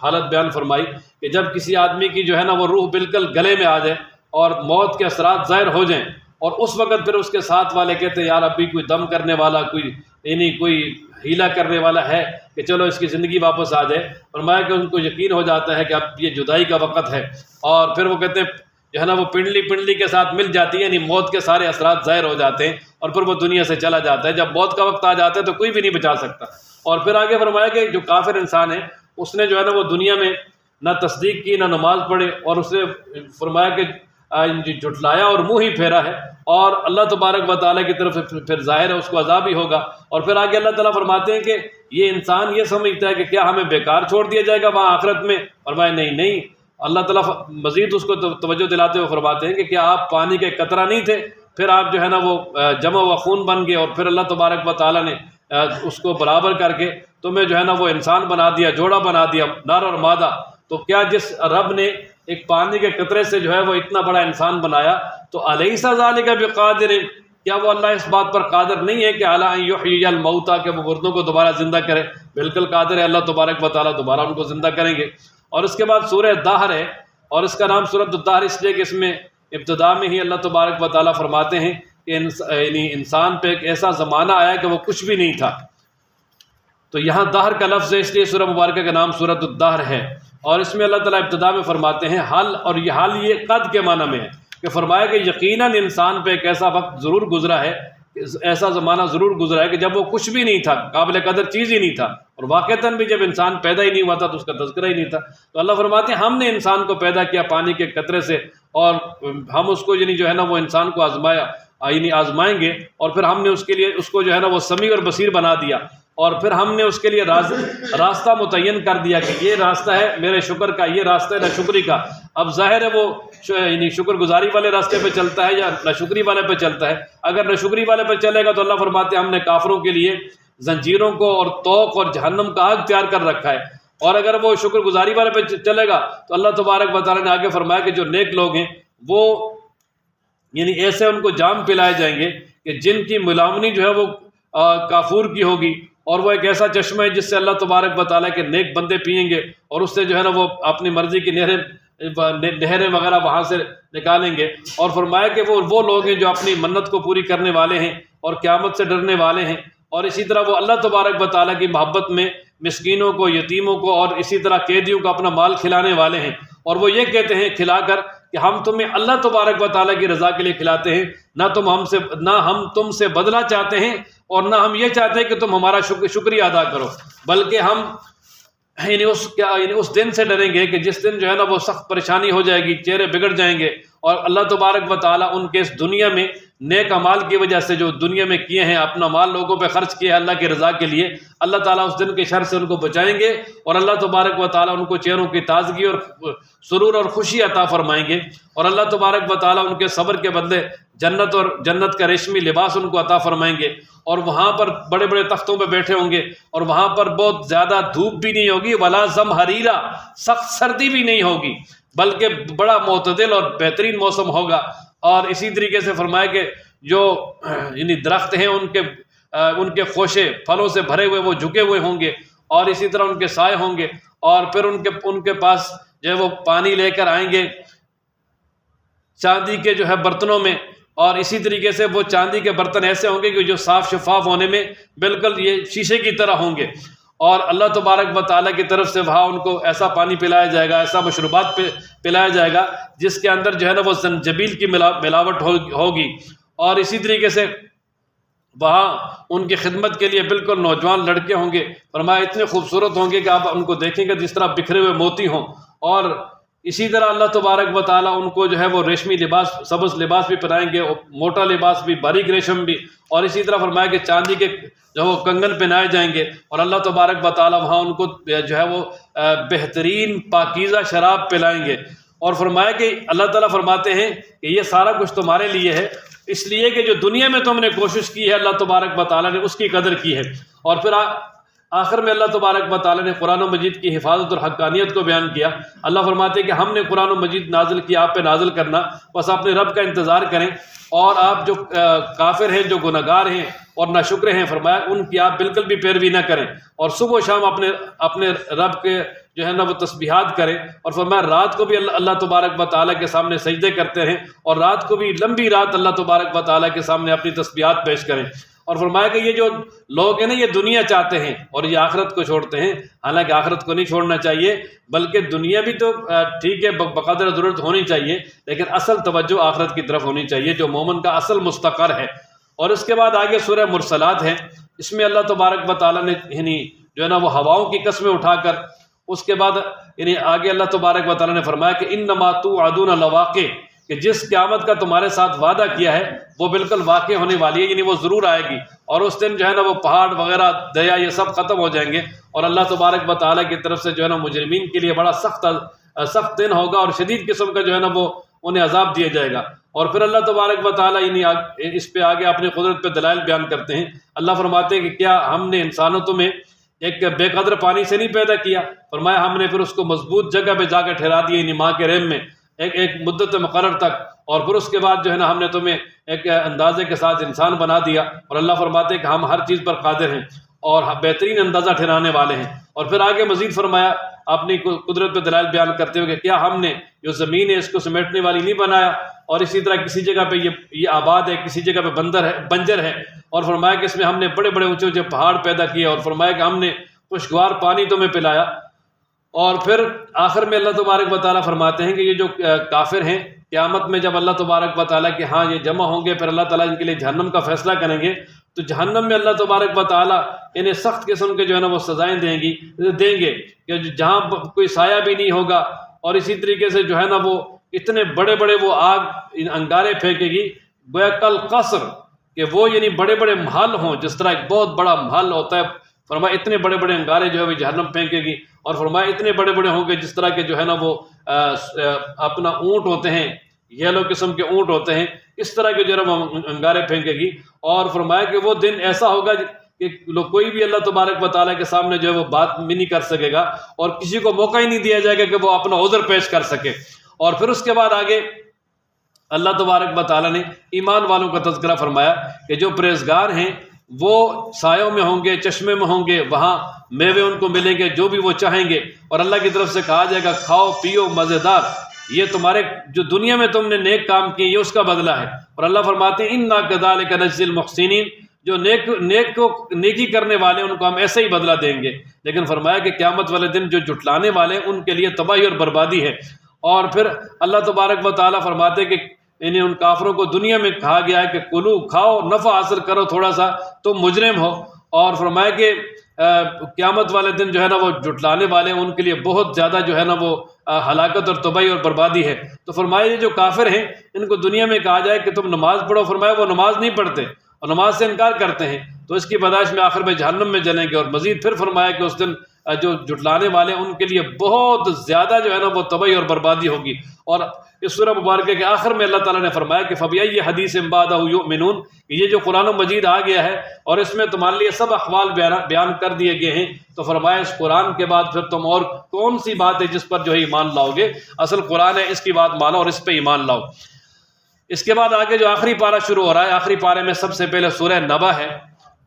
حالت بیان فرمائی کہ جب کسی آدمی کی جو ہے نا وہ روح بالکل گلے میں آ جائے اور موت کے اثرات ظاہر ہو جائیں، اور اس وقت پھر اس کے ساتھ والے کہتے ہیں یار ابھی کوئی دم کرنے والا، کوئی یعنی کوئی ہیلا کرنے والا ہے کہ چلو اس کی زندگی واپس آ جائے۔ فرمایا کہ ان کو یقین ہو جاتا ہے کہ اب یہ جدائی کا وقت ہے، اور پھر وہ کہتے ہیں جو ہے نا وہ پنڈلی کے ساتھ مل جاتی ہے، یعنی موت کے سارے اثرات ظاہر ہو جاتے ہیں، اور پھر وہ دنیا سے چلا جاتا ہے۔ جب موت کا وقت آ جاتا ہے تو کوئی بھی نہیں بچا سکتا۔ اور پھر آگے فرمایا کہ جو کافر انسان ہے اس نے جو ہے نا وہ دنیا میں نہ تصدیق کی، نہ نماز پڑھے، اور اس نے فرمایا کہ جھٹلایا اور منہ ہی پھیرا ہے، اور اللہ تبارک و تعالیٰ کی طرف سے پھر ظاہر ہے اس کو عذاب ہی ہوگا۔ اور پھر آگے اللہ تعالیٰ فرماتے ہیں کہ یہ انسان یہ سمجھتا ہے کہ کیا ہمیں بیکار چھوڑ دیا جائے گا وہاں آخرت میں؟ فرمایا نہیں، اللہ تعالیٰ مزید اس کو توجہ دلاتے ہوئے فرماتے ہیں کہ کیا آپ پانی کے قطرہ نہیں تھے، پھر آپ جو ہے نا وہ جمع و خون بن گئے، اور پھر اللہ تبارک و تعالیٰ نے اس کو برابر کر کے تمہیں جو ہے نا وہ انسان بنا دیا، جوڑا بنا دیا، نر اور مادہ۔ تو کیا جس رب نے ایک پانی کے قطرے سے جو ہے وہ اتنا بڑا انسان بنایا، تو الیس ذالک بقادر، کیا وہ اللہ اس بات پر قادر نہیں ہے کہ اعلی ان یحیی الموتى، کہ وہ مردوں کو دوبارہ زندہ کرے؟ بالکل قادر ہے اللہ تبارک و تعالیٰ، دوبارہ ان کو زندہ کریں گے۔ اور اس کے بعد سورہ دہر ہے، اور اس کا نام سورۃ الدہر اس لیے کہ اس میں ابتدا میں ہی اللہ تبارک و تعالیٰ فرماتے ہیں کہ یعنی انسان پہ ایک ایسا زمانہ آیا کہ وہ کچھ بھی نہیں تھا، تو یہاں دہر کا لفظ ہے اس لیے سورہ مبارکہ کا نام سورۃ الدہر ہے۔ اور اس میں اللہ تعالیٰ ابتدا میں فرماتے ہیں حل، اور یہ حل یہ قد کے معنی میں ہے کہ فرمایا کہ یقیناً انسان پہ ایک ایسا وقت ضرور گزرا ہے، ایسا زمانہ ضرور گزرا ہے کہ جب وہ کچھ بھی نہیں تھا، قابل قدر چیز ہی نہیں تھا، اور واقعتاً بھی جب انسان پیدا ہی نہیں ہوا تھا تو اس کا تذکرہ ہی نہیں تھا۔ تو اللہ فرماتے ہیں ہم نے انسان کو پیدا کیا پانی کے قطرے سے، اور ہم اس کو یعنی جو ہے نا وہ انسان کو آزمایا، یعنی آزمائیں گے، اور پھر ہم نے اس کے لیے اس کو جو ہے نا وہ سمیع اور بصیر بنا دیا، اور پھر ہم نے اس کے لیے راستہ متعین کر دیا کہ یہ راستہ ہے میرے شکر کا، یہ راستہ ہے ناشکری کا۔ اب ظاہر ہے وہ یعنی شکر گزاری والے راستے پہ چلتا ہے یا ناشکری والے پہ چلتا ہے۔ اگر ناشکری والے پہ چلے گا تو اللہ فرماتے ہیں ہم نے کافروں کے لیے زنجیروں کو اور توق اور جہنم کا آگ تیار کر رکھا ہے، اور اگر وہ شکر گزاری والے پہ چلے گا تو اللہ تبارک و تعالیٰ نے آگے فرمایا کہ جو نیک لوگ ہیں وہ یعنی ایسے ان کو جام پلائے جائیں گے کہ جن کی ملامنی جو ہے وہ کافور کی ہوگی، اور وہ ایک ایسا چشمہ ہے جس سے اللہ تبارک و تعالیٰ کے نیک بندے پئیں گے، اور اس سے جو ہے نا وہ اپنی مرضی کی نہریں وغیرہ وہاں سے نکالیں گے۔ اور فرمایا کہ وہ لوگ ہیں جو اپنی منت کو پوری کرنے والے ہیں اور قیامت سے ڈرنے والے ہیں، اور اسی طرح وہ اللہ تبارک و تعالیٰ کی محبت میں مسکینوں کو، یتیموں کو، اور اسی طرح قیدیوں کو اپنا مال کھلانے والے ہیں، اور وہ یہ کہتے ہیں کھلا کر کہ ہم تمہیں اللہ تبارک و تعالیٰ کی رضا کے لیے کھلاتے ہیں، نہ ہم تم سے بدلہ چاہتے ہیں، اور نہ ہم یہ چاہتے ہیں کہ تم ہمارا شکریہ ادا کرو، بلکہ ہم یعنی اس دن سے ڈریں گے کہ جس دن جو ہے نا وہ سخت پریشانی ہو جائے گی، چہرے بگڑ جائیں گے، اور اللہ تبارک و تعالیٰ ان کے اس دنیا میں نیک اعمال کی وجہ سے جو دنیا میں کیے ہیں، اپنا مال لوگوں پہ خرچ کیا ہے اللہ کی رضا کے لیے، اللہ تعالیٰ اس دن کے شر سے ان کو بچائیں گے، اور اللہ تبارک و تعالیٰ ان کو چہروں کی تازگی اور سرور اور خوشی عطا فرمائیں گے، اور اللہ تبارک و تعالیٰ ان کے صبر کے بدلے جنت اور جنت کا ریشمی لباس ان کو عطا فرمائیں گے، اور وہاں پر بڑے بڑے تختوں پہ بیٹھے ہوں گے، اور وہاں پر بہت زیادہ دھوپ بھی نہیں ہوگی، ولا زمہریرا، سخت سردی بھی نہیں ہوگی، بلکہ بڑا معتدل اور بہترین موسم ہوگا۔ اور اسی طریقے سے فرمایا کہ جو یعنی درخت ہیں ان کے خوشے پھلوں سے بھرے ہوئے وہ جھکے ہوئے ہوں گے، اور اسی طرح ان کے سائے ہوں گے، اور پھر ان کے پاس جو ہے وہ پانی لے کر آئیں گے چاندی کے جو ہے برتنوں میں، اور اسی طریقے سے وہ چاندی کے برتن ایسے ہوں گے کہ جو صاف شفاف ہونے میں بالکل یہ شیشے کی طرح ہوں گے، اور اللہ تبارک و تعالیٰ کی طرف سے وہاں ان کو ایسا پانی پلایا جائے گا، ایسا مشروبات پلایا جائے گا جس کے اندر جو ہے نا وہ زنجبیل کی ملاوٹ ہوگی، اور اسی طریقے سے وہاں ان کی خدمت کے لیے بالکل نوجوان لڑکے ہوں گے، فرمایا اتنے خوبصورت ہوں گے کہ آپ ان کو دیکھیں گے جس طرح بکھرے ہوئے موتی ہوں، اور اسی طرح اللہ تبارک و تعالیٰ ان کو جو ہے وہ ریشمی لباس، سبز لباس بھی پہنائیں گے، موٹا لباس بھی، باریک ریشم بھی، اور اسی طرح فرمایا کہ چاندی کے جو وہ کنگن پہنائے جائیں گے، اور اللہ تبارک و تعالیٰ وہاں ان کو جو ہے وہ بہترین پاکیزہ شراب پلائیں گے، اور فرمایا کہ اللہ تعالیٰ فرماتے ہیں کہ یہ سارا کچھ تمہارے لیے ہے، اس لیے کہ جو دنیا میں تم نے کوشش کی ہے اللہ تبارک و تعالیٰ نے اس کی قدر کی ہے۔ اور پھر آخر میں اللہ تبارک و تعالیٰ نے قرآن و مجید کی حفاظت اور حقانیت کو بیان کیا۔ اللہ فرماتے ہیں کہ ہم نے قرآن و مجید نازل کیا، آپ پہ نازل کرنا، بس اپنے رب کا انتظار کریں، اور آپ جو کافر ہیں، جو گنہگار ہیں اور ناشکر ہیں، فرمایا ان کی آپ بالکل بھی پیروی نہ کریں، اور صبح و شام اپنے رب کے جو ہے نا وہ تسبیحات کریں، اور فرمایا رات کو بھی اللہ تبارک و تعالیٰ کے سامنے سجدے کرتے ہیں، اور رات کو بھی لمبی رات اللہ تبارک و تعالیٰ کے سامنے اپنی تسبیحات پیش کریں۔ اور فرمایا کہ یہ جو لوگ ہیں نا یہ دنیا چاہتے ہیں اور یہ آخرت کو چھوڑتے ہیں، حالانکہ آخرت کو نہیں چھوڑنا چاہیے، بلکہ دنیا بھی تو ٹھیک ہے بقدر ضرورت ہونی چاہیے، لیکن اصل توجہ آخرت کی طرف ہونی چاہیے جو مومن کا اصل مستقر ہے۔ اور اس کے بعد آگے سورہ مرسلات ہے، اس میں اللہ تبارک و تعالیٰ نے یعنی جو ہے نا وہ ہواؤں کی قسمیں اٹھا کر، اس کے بعد یعنی آگے اللہ تبارک و تعالیٰ نے فرمایا کہ انما توعدون لواقع، کہ جس قیامت کا تمہارے ساتھ وعدہ کیا ہے وہ بالکل واقع ہونے والی ہے، یعنی وہ ضرور آئے گی، اور اس دن جو ہے نا وہ پہاڑ وغیرہ دریا یہ سب ختم ہو جائیں گے، اور اللہ تبارک و تعالیٰ کی طرف سے جو ہے نا مجرمین کے لیے بڑا سخت دن ہوگا، اور شدید قسم کا جو ہے نا وہ انہیں عذاب دیا جائے گا۔ اور پھر اللہ تبارک و تعالیٰ یعنی اس پہ آگے اپنی قدرت پہ دلائل بیان کرتے ہیں۔ اللہ فرماتے ہیں کہ کیا ہم نے انسانوں میں ایک بے قدر پانی سے نہیں پیدا کیا؟ فرمایا ہم نے پھر اس کو مضبوط جگہ پہ جا کے ٹھہرا دیا، یعنی ماں کے رحم میں ایک مدت مقرر تک، اور پھر اس کے بعد جو ہے نا ہم نے تمہیں ایک اندازے کے ساتھ انسان بنا دیا، اور اللہ فرماتے ہیں کہ ہم ہر چیز پر قادر ہیں اور بہترین اندازہ ٹھہرانے والے ہیں۔ اور پھر آگے مزید فرمایا اپنی قدرت پہ دلائل بیان کرتے ہوئے کہ کیا ہم نے جو زمین ہے اس کو سمیٹنے والی نہیں بنایا، اور اسی طرح کسی جگہ پہ یہ آباد ہے، کسی جگہ پہ بنجر ہے، اور فرمایا کہ اس میں ہم نے بڑے بڑے اونچے اونچے پہاڑ پیدا کیے، اور فرمایا کہ ہم نے خوشگوار پانی تمہیں پلایا۔ اور پھر آخر میں اللہ تبارک و تعالیٰ فرماتے ہیں کہ یہ جو کافر ہیں قیامت میں جب اللہ تبارک و تعالیٰ کے ہاں یہ جمع ہوں گے، پھر اللہ تعالیٰ ان کے لیے جہنم کا فیصلہ کریں گے، تو جہنم میں اللہ تبارک و تعالیٰ انہیں سخت قسم کے جو ہے نا وہ سزائیں دیں گے کہ جہاں کوئی سایہ بھی نہیں ہوگا، اور اسی طریقے سے جو ہے نا وہ اتنے بڑے بڑے وہ آگ انگارے پھینکے گی، گویا کل قصر، کہ وہ یعنی بڑے بڑے محل ہوں، جس طرح ایک بہت بڑا محل ہوتا ہے، فرمایا اتنے بڑے بڑے انگارے جو ہے وہ جہنم پھینکے گی، اور فرمایا اتنے بڑے بڑے ہوں گے جس طرح کے جو ہے نا وہ اپنا اونٹ ہوتے ہیں، یلو قسم کے اونٹ ہوتے ہیں، اس طرح کے جو ہے وہ انگارے پھینکے گی۔ اور فرمایا کہ وہ دن ایسا ہوگا کہ کوئی بھی اللہ تبارک و تعالیٰ کے سامنے جو ہے وہ بات بھی نہیں کر سکے گا، اور کسی کو موقع ہی نہیں دیا جائے گا کہ وہ اپنا عذر پیش کر سکے۔ اور پھر اس کے بعد آگے اللہ تبارک و تعالیٰ نے ایمان والوں کا تذکرہ فرمایا کہ جو پرہیزگار ہیں وہ سایوں میں ہوں گے، چشمے میں ہوں گے، وہاں میوے ان کو ملیں گے جو بھی وہ چاہیں گے، اور اللہ کی طرف سے کہا جائے گا کھاؤ پیو مزیدار، یہ تمہارے جو دنیا میں تم نے نیک کام کیے یہ اس کا بدلہ ہے۔ اور اللہ فرماتے ہیں انا کذالک نجزی المحسنین، جو نیکی کرنے والے ان کو ہم ایسے ہی بدلہ دیں گے۔ لیکن فرمایا کہ قیامت والے دن جو جھٹلانے والے ان کے لیے تباہی اور بربادی ہے۔ اور پھر اللہ تبارک و تعالیٰ فرماتے کہ انہیں ان کافروں کو دنیا میں کہا گیا ہے کہ کلو کھاؤ، نفع حاصل کرو تھوڑا سا، تم مجرم ہو، اور فرمایا کہ قیامت والے دن جو ہے نا وہ جھٹلانے والے ان کے لیے بہت زیادہ جو ہے نا وہ ہلاکت اور تباہی اور بربادی ہے۔ تو فرمایا یہ جو کافر ہیں ان کو دنیا میں کہا جائے کہ تم نماز پڑھو، فرمایا وہ نماز نہیں پڑھتے اور نماز سے انکار کرتے ہیں، تو اس کی بداعش میں آخر میں جہنم میں جلیں گے۔ اور مزید پھر فرمایا کہ اس دن جو جھٹلانے والے ان کے لیے بہت زیادہ جو ہے نا وہ تباہی اور بربادی ہوگی۔ اور اس سورہ مبارکہ کے آخر میں اللہ تعالیٰ نے فرمایا کہ فَبِأَيِّ حَدِيثٍ بَعْدَهُ يُؤْمِنُونَ، یہ جو قرآن مجید آ گیا ہے اور اس میں تمہارے لیے سب احوال بیان کر دیے گئے ہیں، تو فرمایا اس قرآن کے بعد پھر تم اور کون سی بات ہے جس پر جو ہے ایمان لاؤ گے؟ اصل قرآن ہے، اس کی بات مانو اور اس پہ ایمان لاؤ۔ اس کے بعد آگے جو آخری پارہ شروع ہو رہا ہے، آخری پارے میں سب سے پہلے سورہ نبا ہے،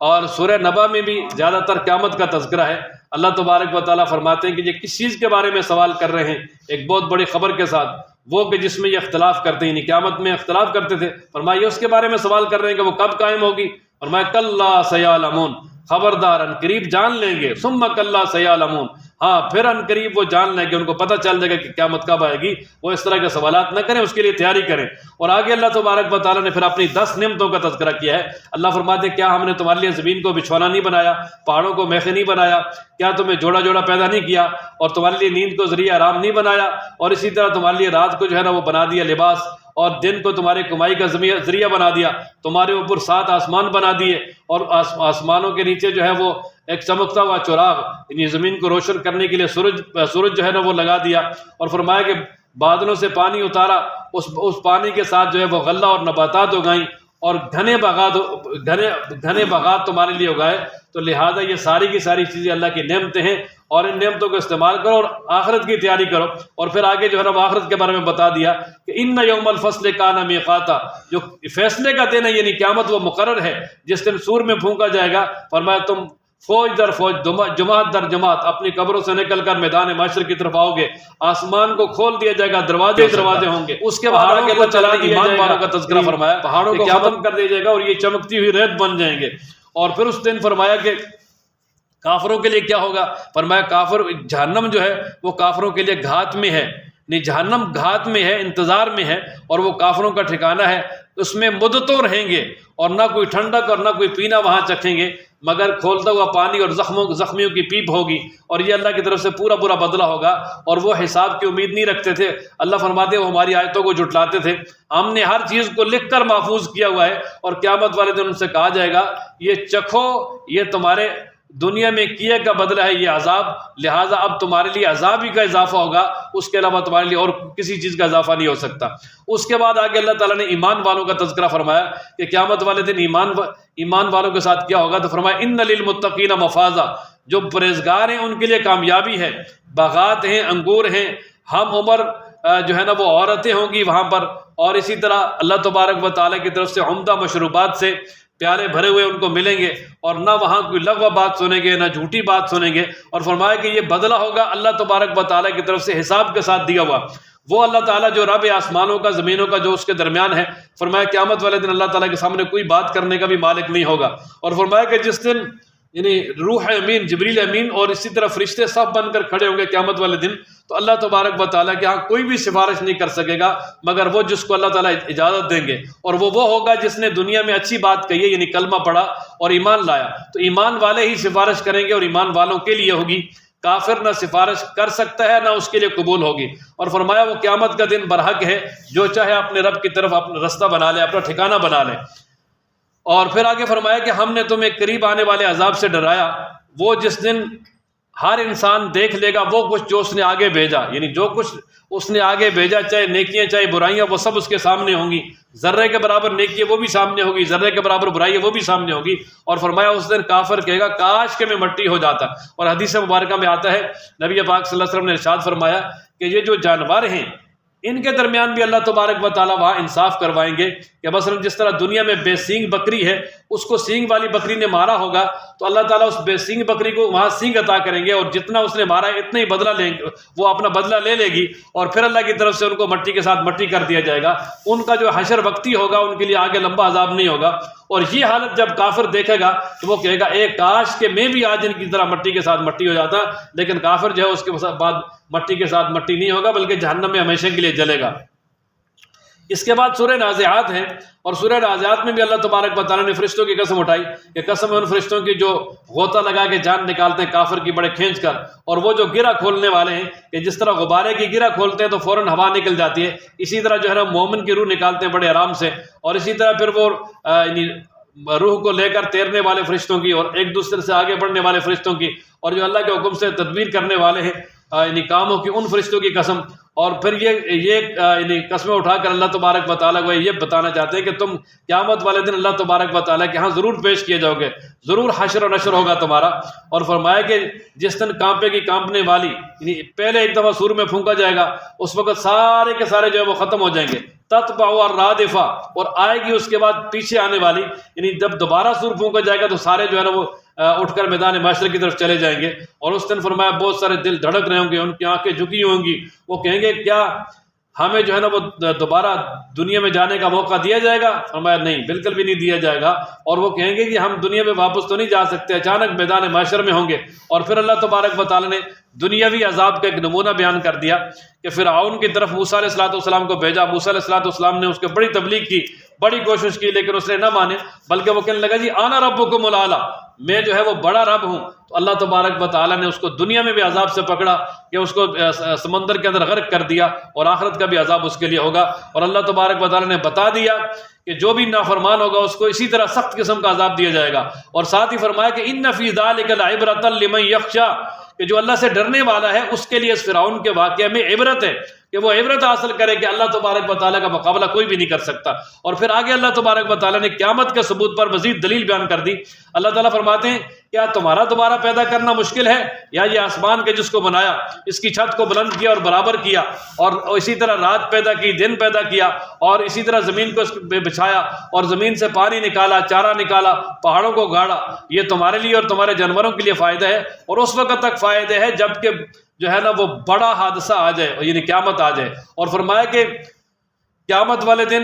اور سورہ نبا میں بھی زیادہ تر قیامت کا تذکرہ ہے۔ اللہ تبارک و تعالیٰ فرماتے ہیں کہ یہ کس چیز کے بارے میں سوال کر رہے ہیں، ایک بہت بڑی خبر کے ساتھ، وہ کہ جس میں یہ اختلاف کرتے ہیں، یعنی قیامت میں اختلاف کرتے تھے، فرمایا اس کے بارے میں سوال کر رہے ہیں کہ وہ کب قائم ہوگی۔ فرمایا کلا سیعلمون، خبردار ان قریب جان لیں گے، ثم کلا سیعلمون، ہاں پھر ان قریب وہ جان لیں گے، ان کو پتہ چل جائے گا کہ قیامت کب آئے گی۔ وہ اس طرح کے سوالات نہ کریں، اس کے لیے تیاری کریں۔ اور آگے اللہ تبارک و تعالیٰ نے پھر اپنی 10 نعمتوں کا تذکرہ کیا ہے۔ اللہ فرماتے ہیں کیا ہم نے تمہارے لیے زمین کو بچھونا نہیں بنایا، پہاڑوں کو میخیں نہیں بنایا، کیا تمہیں جوڑا جوڑا پیدا نہیں کیا، اور تمہارے لیے نیند کو ذریعہ آرام نہیں بنایا، اور اسی طرح تمہارے لیے رات کو جو ہے نا وہ بنا دیا لباس، اور دن کو تمہارے کمائی کا ذریعہ بنا دیا، تمہارے اوپر 7 آسمان بنا دیے، اور آسمانوں کے نیچے جو ہے وہ ایک چمکتا ہوا چراغ، یعنی زمین کو روشن کرنے کے لیے سورج جو ہے نا وہ لگا دیا، اور فرمایا کہ بادلوں سے پانی اتارا، اس پانی کے ساتھ جو ہے وہ غلہ اور نباتات اگائیں، اور گھنے باغات تمہارے لیے اگائے۔ تو لہٰذا یہ ساری کی ساری چیزیں اللہ کی نعمتیں ہیں، اور ان نعمتوں کو استعمال کرو اور آخرت کی تیاری کرو۔ اور پھر آگے جو ہے نا وہ آخرت کے بارے میں بتا دیا کہ ان یوم الفصل کان میقاتا، جو فیصلے کا دن ہے یعنی قیامت وہ مقرر ہے، جس دن سور میں پھونکا جائے گا۔ فرمایا تم فوج در فوج، جماعت در جماعت اپنی قبروں سے نکل کر میدان معاشر کی طرف آؤ گے، آسمان کو کھول دیا جائے گا، دروازے ہوں گے۔ اس کے بعد آگے اللہ تعالیٰ نے ایمان والوں کا تذکرہ فرمایا، پہاڑوں کو ختم کر دیا جائے گا اور یہ چمکتی ہوئی ریت بن جائیں گے۔ اور پھر اس دن فرمایا کہ کافروں کے لیے کیا ہوگا؟ فرمایا کافر جہنم جو ہے وہ کافروں کے لیے گھات میں ہے، نہیں جہنم گھات میں ہے، انتظار میں ہے، اور وہ کافروں کا ٹھکانہ ہے، اس میں مدتوں رہیں گے، اور نہ کوئی ٹھنڈک اور نہ کوئی پینا وہاں چکھیں گے، مگر کھولتا ہوا پانی اور زخمیوں کی پیپ ہوگی، اور یہ اللہ کی طرف سے پورا بدلہ ہوگا۔ اور وہ حساب کی امید نہیں رکھتے تھے، اللہ فرماتے ہیں وہ ہماری آیتوں کو جھٹلاتے تھے، ہم نے ہر چیز کو لکھ کر محفوظ کیا ہوا ہے، اور قیامت والے دن ان سے کہا جائے گا یہ چکھو، یہ تمہارے دنیا میں کیے کا بدلہ ہے یہ عذاب، لہٰذا اب تمہارے لیے عذاب ہی کا اضافہ ہوگا، اس کے علاوہ تمہارے لیے اور کسی چیز کا اضافہ نہیں ہو سکتا۔ اس کے بعد آگے اللہ تعالیٰ نے ایمان والوں کا تذکرہ فرمایا کہ قیامت والے دن ایمان والوں کے ساتھ کیا ہوگا، تو فرمایا ان للمتقین مفازا، جو پرہیزگار ہیں ان کے لیے کامیابی ہے، باغات ہیں، انگور ہیں، ہم عمر جو ہے نا وہ عورتیں ہوں گی وہاں پر، اور اسی طرح اللہ تبارک و تعالیٰ کی طرف سے عمدہ مشروبات سے پیالے بھرے ہوئے ان کو ملیں گے، اور نہ وہاں کوئی لغو بات سنیں گے، نہ جھوٹی بات سنیں گے۔ اور فرمایا کہ یہ بدلہ ہوگا اللہ تبارک و تعالیٰ کی طرف سے حساب کے ساتھ دیا ہوا، وہ اللہ تعالیٰ جو رب آسمانوں کا زمینوں کا جو اس کے درمیان ہے۔ فرمایا قیامت والے دن اللہ تعالیٰ کے سامنے کوئی بات کرنے کا بھی مالک نہیں ہوگا۔ اور فرمایا کہ جس دن یعنی روح امین، جبریل امین اور اسی طرح فرشتے سب بن کر کھڑے ہوں گے قیامت والے دن، تو اللہ تبارک و تعالیٰ کے ہاں کوئی بھی سفارش نہیں کر سکے گا مگر وہ جس کو اللہ تعالیٰ اجازت دیں گے، اور وہ ہوگا جس نے دنیا میں اچھی بات کہی ہے، یعنی کلمہ پڑھا اور ایمان لایا، تو ایمان والے ہی سفارش کریں گے اور ایمان والوں کے لیے ہوگی۔ کافر نہ سفارش کر سکتا ہے نہ اس کے لیے قبول ہوگی۔ اور فرمایا وہ قیامت کا دن برحق ہے، جو چاہے اپنے رب کی طرف اپنا رستہ بنا لے، اپنا ٹھکانہ بنا لے۔ اور پھر آگے فرمایا کہ ہم نے تمہیں قریب آنے والے عذاب سے ڈرایا، وہ جس دن ہر انسان دیکھ لے گا وہ کچھ جو اس نے آگے بھیجا، یعنی جو کچھ اس نے آگے بھیجا، چاہے نیکیاں چاہے برائیاں، وہ سب اس کے سامنے ہوں گی۔ ذرے کے برابر نیکی وہ بھی سامنے ہوگی، ذرے کے برابر برائی وہ بھی سامنے ہوگی۔ اور فرمایا اس دن کافر کہے گا کاش کہ میں مٹی ہو جاتا۔ اور حدیث مبارکہ میں آتا ہے، نبی پاک صلی اللہ علیہ وسلم نے ارشاد فرمایا کہ یہ جو جانور ہیں ان کے درمیان بھی اللہ تبارک و تعالیٰ وہاں انصاف کروائیں گے، کہ مثلا جس طرح دنیا میں بے سینگ بکری ہے، اس کو سینگ والی بکری نے مارا ہوگا تو اللہ تعالیٰ اس بے سینگ بکری کو وہاں سینگ عطا کریں گے، اور جتنا اس نے مارا ہے اتنا ہی بدلہ لیں گے، وہ اپنا بدلہ لے لے گی، اور پھر اللہ کی طرف سے ان کو مٹی کے ساتھ مٹی کر دیا جائے گا۔ ان کا جو حشر وقتی ہوگا، ان کے لیے آگے لمبا عذاب نہیں ہوگا۔ اور یہ حالت جب کافر دیکھے گا تو وہ کہے گا اے کاش کہ میں بھی آج ان کی طرح مٹی کے ساتھ مٹی ہو جاتا، لیکن کافر جو ہے اس کے بعد مٹی کے ساتھ مٹی نہیں ہوگا بلکہ جہنم میں ہمیشہ کے لیے جلے گا۔ اس کے بعد سورہ نازعات ہے، اور سورہ نازعات میں بھی اللہ تبارک و تعالیٰ نے فرشتوں کی قسم اٹھائی کہ قسم ہے ان فرشتوں کی جو غوطہ لگا کے جان نکالتے ہیں کافر کی بڑے کھینچ کر، اور وہ جو گرہ کھولنے والے ہیں کہ جس طرح غبارے کی گرہ کھولتے ہیں تو فوراً ہوا نکل جاتی ہے، اسی طرح جو ہے نا مومن کی روح نکالتے ہیں بڑے آرام سے، اور اسی طرح پھر وہ روح کو لے کر تیرنے والے فرشتوں کی، اور ایک دوسرے سے آگے بڑھنے والے فرشتوں کی، اور جو اللہ کے حکم سے تدبیر کرنے والے ہیں یعنی کاموں کی، ان فرشتوں کی قسم۔ اور پھر یہ یعنی قسمیں اٹھا کر اللہ تبارک و تعالیٰ کو یہ بتانا چاہتے ہیں کہ تم قیامت والے دن اللہ تبارک و تعالیٰ کے ہاں ضرور پیش کیے جاؤ گے، ضرور حشر و نشر ہوگا تمہارا۔ اور فرمایا کہ جس دن کانپے کی کانپنے والی، یعنی پہلے ایک دفعہ سور میں پھونکا جائے گا، اس وقت سارے کے سارے جو ہے وہ ختم ہو جائیں گے، تتبع الرادفہ، اور آئے گی اس کے بعد پیچھے آنے والی، یعنی جب دوبارہ سور پھونکا جائے گا تو سارے جو ہے نا وہ اٹھ کر میدان معاشر کی طرف چلے جائیں گے، اور اس دن فرمایا بہت سارے دل دھڑک رہے ہوں گے، ان کی آنکھیں جھکی ہوں گی، وہ کہیں گے کیا ہمیں جو ہے نا وہ دوبارہ دنیا میں جانے کا موقع دیا جائے گا؟ فرمایا نہیں، بالکل بھی نہیں دیا جائے گا، اور وہ کہیں گے کہ ہم دنیا میں واپس تو نہیں جا سکتے، اچانک میدان معاشر میں ہوں گے۔ اور پھر اللہ تبارک و تعالیٰ نے دنیاوی عذاب کا ایک نمونہ بیان کر دیا کہ فرعون کی طرف موسیٰ علیہ السلام کو بھیجا، موسیٰ علیہ السلام نے اس کے بڑی تبلیغ کی، بڑی کوشش کی، لیکن اس نے نہ مانے، بلکہ وہ کہنے لگا جی آنا ربکم الاعلی، میں جو ہے وہ بڑا رب ہوں۔ تو اللہ تبارک و تعالیٰ نے اس کو دنیا میں بھی عذاب سے پکڑا کہ اس کو سمندر کے اندر غرق کر دیا، اور آخرت کا بھی عذاب اس کے لیے ہوگا۔ اور اللہ تبارک و تعالیٰ نے بتا دیا کہ جو بھی نافرمان ہوگا اس کو اسی طرح سخت قسم کا عذاب دیا جائے گا، اور ساتھ ہی فرمایا کہ ان فی ذلک لعبرۃ لمن یخشی، کہ جو اللہ سے ڈرنے والا ہے اس کے لیے اس فرعون کے واقعے میں عبرت ہے، کہ وہ عبرت حاصل کرے کہ اللہ تبارک و تعالیٰ کا مقابلہ کوئی بھی نہیں کر سکتا۔ اور پھر آگے اللہ تبارک و تعالیٰ نے قیامت کے ثبوت پر مزید دلیل بیان کر دی۔ اللہ تعالیٰ فرماتے ہیں کیا تمہارا دوبارہ پیدا کرنا مشکل ہے، یا یہ آسمان کے جس کو بنایا، اس کی چھت کو بلند کیا اور برابر کیا، اور اسی طرح رات پیدا کی، دن پیدا کیا، اور اسی طرح زمین کو بچھایا اور زمین سے پانی نکالا، چارہ نکالا، پہاڑوں کو گاڑا، یہ تمہارے لیے اور تمہارے جانوروں کے لیے فائدہ ہے، اور اس وقت تک فائدہ ہے جب کہ جو ہے نا وہ بڑا حادثہ آ جائے، یعنی قیامت آ جائے۔ اور فرمایا کہ قیامت والے دن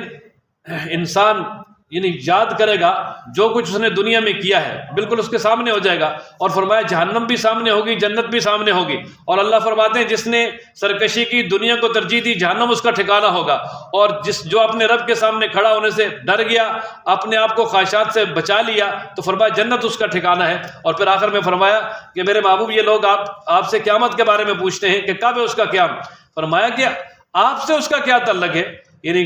انسان یعنی یاد کرے گا جو کچھ اس نے دنیا میں کیا ہے، بالکل اس کے سامنے ہو جائے گا، اور فرمایا جہنم بھی سامنے ہوگی، جنت بھی سامنے ہوگی۔ اور اللہ فرماتے ہیں جس نے سرکشی کی، دنیا کو ترجیح دی، جہنم اس کا ٹھکانہ ہوگا، اور جو اپنے رب کے سامنے کھڑا ہونے سے ڈر گیا، اپنے آپ کو خواہشات سے بچا لیا، تو فرمایا جنت اس کا ٹھکانہ ہے۔ اور پھر آخر میں فرمایا کہ میرے محبوب یہ لوگ آپ سے قیامت کے بارے میں پوچھتے ہیں کہ کب ہے اس کا قیام؟ فرمایا کہ آپ سے اس کا کیا تعلق ہے، یعنی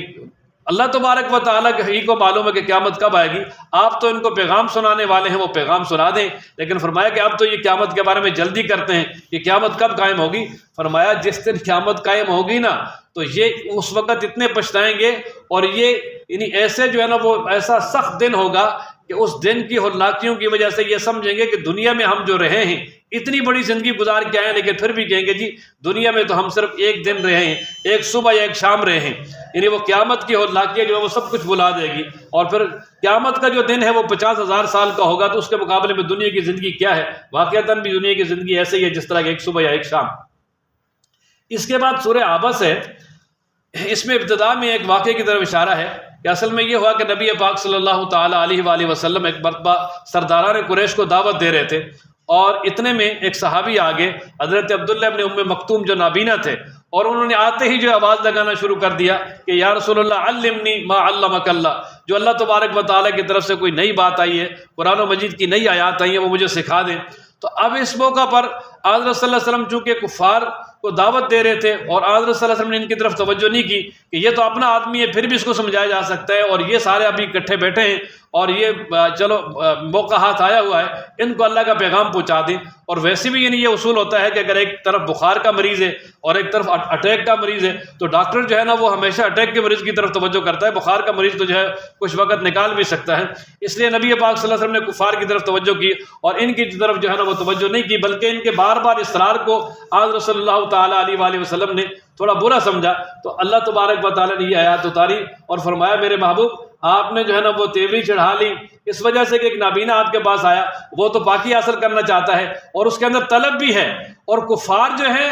اللہ تبارک و تعالیٰ ہی کو معلوم ہے کہ قیامت کب آئے گی، آپ تو ان کو پیغام سنانے والے ہیں، وہ پیغام سنا دیں، لیکن فرمایا کہ اب تو یہ قیامت کے بارے میں جلدی کرتے ہیں کہ قیامت کب قائم ہوگی۔ فرمایا جس دن قیامت قائم ہوگی نا تو یہ اس وقت اتنے پچھتائیں گے، اور یہ یعنی ایسے جو ہے نا وہ ایسا سخت دن ہوگا کہ اس دن کی ہلاکیوں کی وجہ سے یہ سمجھیں گے کہ دنیا میں ہم جو رہے ہیں، اتنی بڑی زندگی گزار کے آئے ہیں، لیکن پھر بھی کہیں گے جی دنیا میں تو ہم صرف ایک دن رہے ہیں، ایک صبح یا ایک شام رہے ہیں، یعنی وہ قیامت کی ہلاکیاں جو ہے وہ سب کچھ بھلا دے گی۔ اور پھر قیامت کا جو دن ہے وہ 50,000 سال کا ہوگا، تو اس کے مقابلے میں دنیا کی زندگی کیا ہے؟ واقعتاً بھی دنیا کی زندگی ایسے ہی ہے جس طرح کہ ایک صبح یا ایک شام۔ اس کے بعد سورہ عبس ہے، اس میں ابتدا میں ایک واقعے کی طرف اشارہ ہے کہ اصل میں یہ ہوا کہ نبی پاک صلی اللہ تعالیٰ علیہ وآلہ وسلم ایک مرتبہ سرداران قریش کو دعوت دے رہے تھے، اور اتنے میں ایک صحابی آگے، حضرت عبداللہ ابن ام مکتوم جو نابینا تھے، اور انہوں نے آتے ہی جو آواز لگانا شروع کر دیا کہ یا رسول اللہ علمنی ما علمک اللہ، جو اللہ تبارک و تعالیٰ کی طرف سے کوئی نئی بات آئی ہے، قرآن و مجید کی نئی آیات آئی ہیں، وہ مجھے سکھا دیں۔ تو اب اس موقع پر حضرت صلی اللہ علیہ وسلم چونکہ کفار کو دعوت دے رہے تھے، اور حضرت صلی اللہ علیہ وسلم نے ان کی طرف توجہ نہیں کی کہ یہ تو اپنا آدمی ہے، پھر بھی اس کو سمجھایا جا سکتا ہے، اور یہ سارے ابھی اکٹھے بیٹھے ہیں، اور یہ چلو موقع ہاتھ آیا ہوا ہے، ان کو اللہ کا پیغام پہنچا دیں۔ اور ویسے بھی یعنی یہ اصول ہوتا ہے کہ اگر ایک طرف بخار کا مریض ہے اور ایک طرف اٹیک کا مریض ہے، تو ڈاکٹر جو ہے نا وہ ہمیشہ اٹیک کے مریض کی طرف توجہ کرتا ہے، بخار کا مریض تو جو ہے کچھ وقت نکال بھی سکتا ہے۔ اس لیے نبی پاک صلی اللہ علیہ وسلم نے کفار کی طرف توجہ کی، اور ان کی طرف جو ہے نا وہ توجہ نہیں کی، بلکہ ان کے بار بار اصرار کو حضرت صلی اللہ تعالیٰ علیہ وآلہ وسلم نے تھوڑا برا سمجھا۔ تو اللہ تبارک و تعالیٰ نے یہ آیات اتاری اور فرمایا میرے محبوب آپ نے جو ہے نا وہ تیوری چڑھا لی اس وجہ سے کہ ایک نابینا آپ کے پاس آیا، وہ تو پاکی حاصل کرنا چاہتا ہے، اور اس کے اندر طلب بھی ہے، اور کفار جو ہیں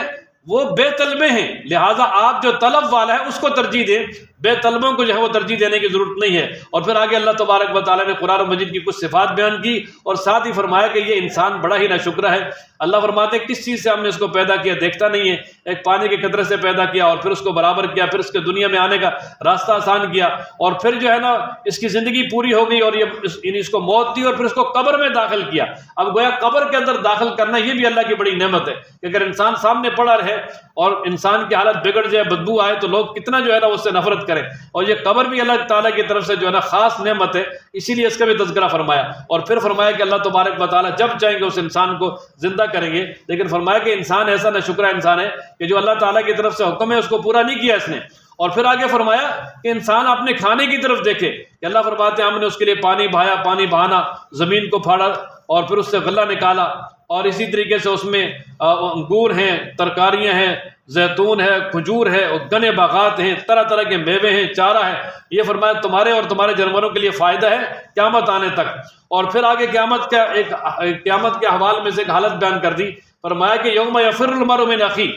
وہ بے طلبے ہیں، لہٰذا آپ جو طلب والا ہے اس کو ترجیح دیں، بے طلبوں کو جو ہے وہ ترجیح دینے کی ضرورت نہیں ہے۔ اور پھر آگے اللہ تبارک و تعالیٰ نے قرآن مجید کی کچھ صفات بیان کی اور ساتھ ہی فرمایا کہ یہ انسان بڑا ہی ناشکرا ہے۔ اللہ فرماتے ہیں کس چیز سے ہم نے اس کو پیدا کیا دیکھتا نہیں ہے، ایک پانی کے قطرے سے پیدا کیا اور پھر اس کو برابر کیا، پھر اس کے دنیا میں آنے کا راستہ آسان کیا، اور پھر جو ہے نا اس کی زندگی پوری ہو گئی اور یہ اس کو موت دی اور پھر اس کو قبر میں داخل کیا۔ اب گویا قبر کے اندر داخل کرنا یہ بھی اللہ کی بڑی نعمت ہے کہ اگر انسان سامنے پڑا رہے اور انسان کی حالت بگڑ جائے، بدبو آئے، تو لوگ کتنا جو ہے نا اس سے نفرت کریں، اور یہ قبر بھی اللہ تعالیٰ کی طرف سے جو ہے نا خاص نعمت ہے، اسی لیے اس کا بھی تذکرہ فرمایا۔ اور پھر فرمایا کہ اللہ تبارک و تعالیٰ جب چاہیں گے اس انسان کو زندہ کریں گے، لیکن فرمایا کہ انسان ایسا ناشکرا انسان ہے کہ جو اللہ تعالیٰ کی طرف سے حکم ہے اس کو پورا نہیں کیا اس نے۔ اور پھر آگے فرمایا کہ انسان اپنے کھانے کی طرف دیکھے کہ اللہ فرماتے ہیں ہم نے اس کے لیے پانی بہایا، پانی بہانا، زمین کو پھاڑا اور پھر اس سے غلہ نکالا، اور اسی طریقے سے اس میں انگور ہیں، ترکاریاں ہیں، زیتون ہے، کھجور ہے، گنے باغات ہیں، طرح طرح کے میوے ہیں، چارہ ہے۔ یہ فرمایا تمہارے اور تمہارے جانوروں کے لیے فائدہ ہے قیامت آنے تک۔ اور پھر آگے قیامت کے حوالے میں سے ایک حالت بیان کر دی، فرمایا کہ یوم یفر المرء من اخیہ،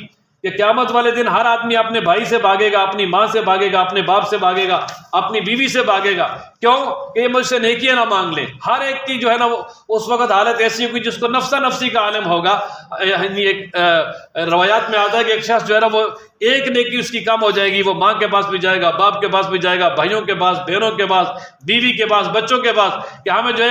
کہ قیامت والے دن ہر آدمی اپنے بھائی سے بھاگے گا، اپنی ماں سے بھاگے گا، اپنے باپ سے بھاگے گا، اپنی بیوی سے بھاگے گا۔ کیوں کہ یہ مجھ سے نیکیاں نہ مانگ لیں۔ ہر ایک کی جو ہے نا وہ اس وقت حالت ایسی ہوگی جس کو نفسا نفسی کا عالم ہوگا۔ ایک روایات میں آتا ہے کہ ایک شخص جو ہے نا وہ ایک نیکی اس کی کم ہو جائے گی، وہ ماں کے پاس بھی جائے گا، باپ کے پاس بھی جائے گا، بھائیوں کے پاس، بہنوں کے پاس، بیوی کے پاس، بچوں کے پاس، کہ ہمیں جو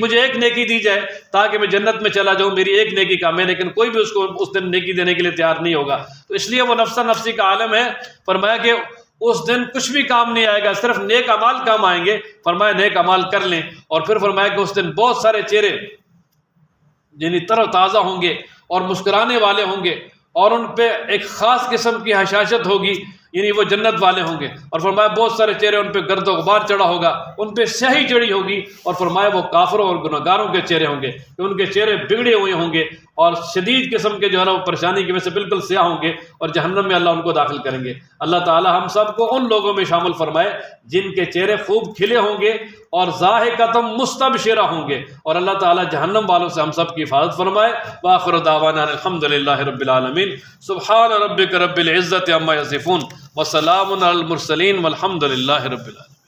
مجھے ایک نیکی دی جائے تاکہ میں جنت میں چلا جاؤں، میری ایک نیکی کام ہے۔ لیکن کوئی بھی اس کو اس دن نیکی دینے کے لیے تیار نہیں ہوگا، تو اس لیے وہ نفسا نفسی کا عالم ہے۔ فرمایا کہ اس دن کچھ بھی کام نہیں آئے گا، صرف نیک اعمال کام آئیں گے۔ فرمایا نیک اعمال کر لیں، اور پھر فرمایا کہ اس دن بہت سارے چہرے یعنی تر و تازہ ہوں گے اور مسکرانے والے ہوں گے، اور ان پہ ایک خاص قسم کی حشاشت ہوگی، یعنی وہ جنت والے ہوں گے۔ اور فرمایا بہت سارے چہرے ان پہ گرد و غبار چڑھا ہوگا، ان پہ سیاہی چڑھی ہوگی، اور فرمایا وہ کافروں اور گنہگاروں کے چہرے ہوں گے کہ ان کے چہرے بگڑے ہوئے ہوں گے اور شدید قسم کے جو ہے نا وہ پریشانی کی وجہ سے بالکل سیاہ ہوں گے، اور جہنم میں اللہ ان کو داخل کریں گے۔ اللہ تعالی ہم سب کو ان لوگوں میں شامل فرمائے جن کے چہرے خوب کھلے ہوں گے اور ضاحکۃ مستبشرہ ہوں گے، اور اللہ تعالی جہنم والوں سے ہم سب کی حفاظت فرمائے۔ وآخر دعوانا الحمدللہ رب العالمین، سبحان ربک رب العزۃ عما یصفون، وسلام علی المرسلین، والحمد للہ رب العالمین۔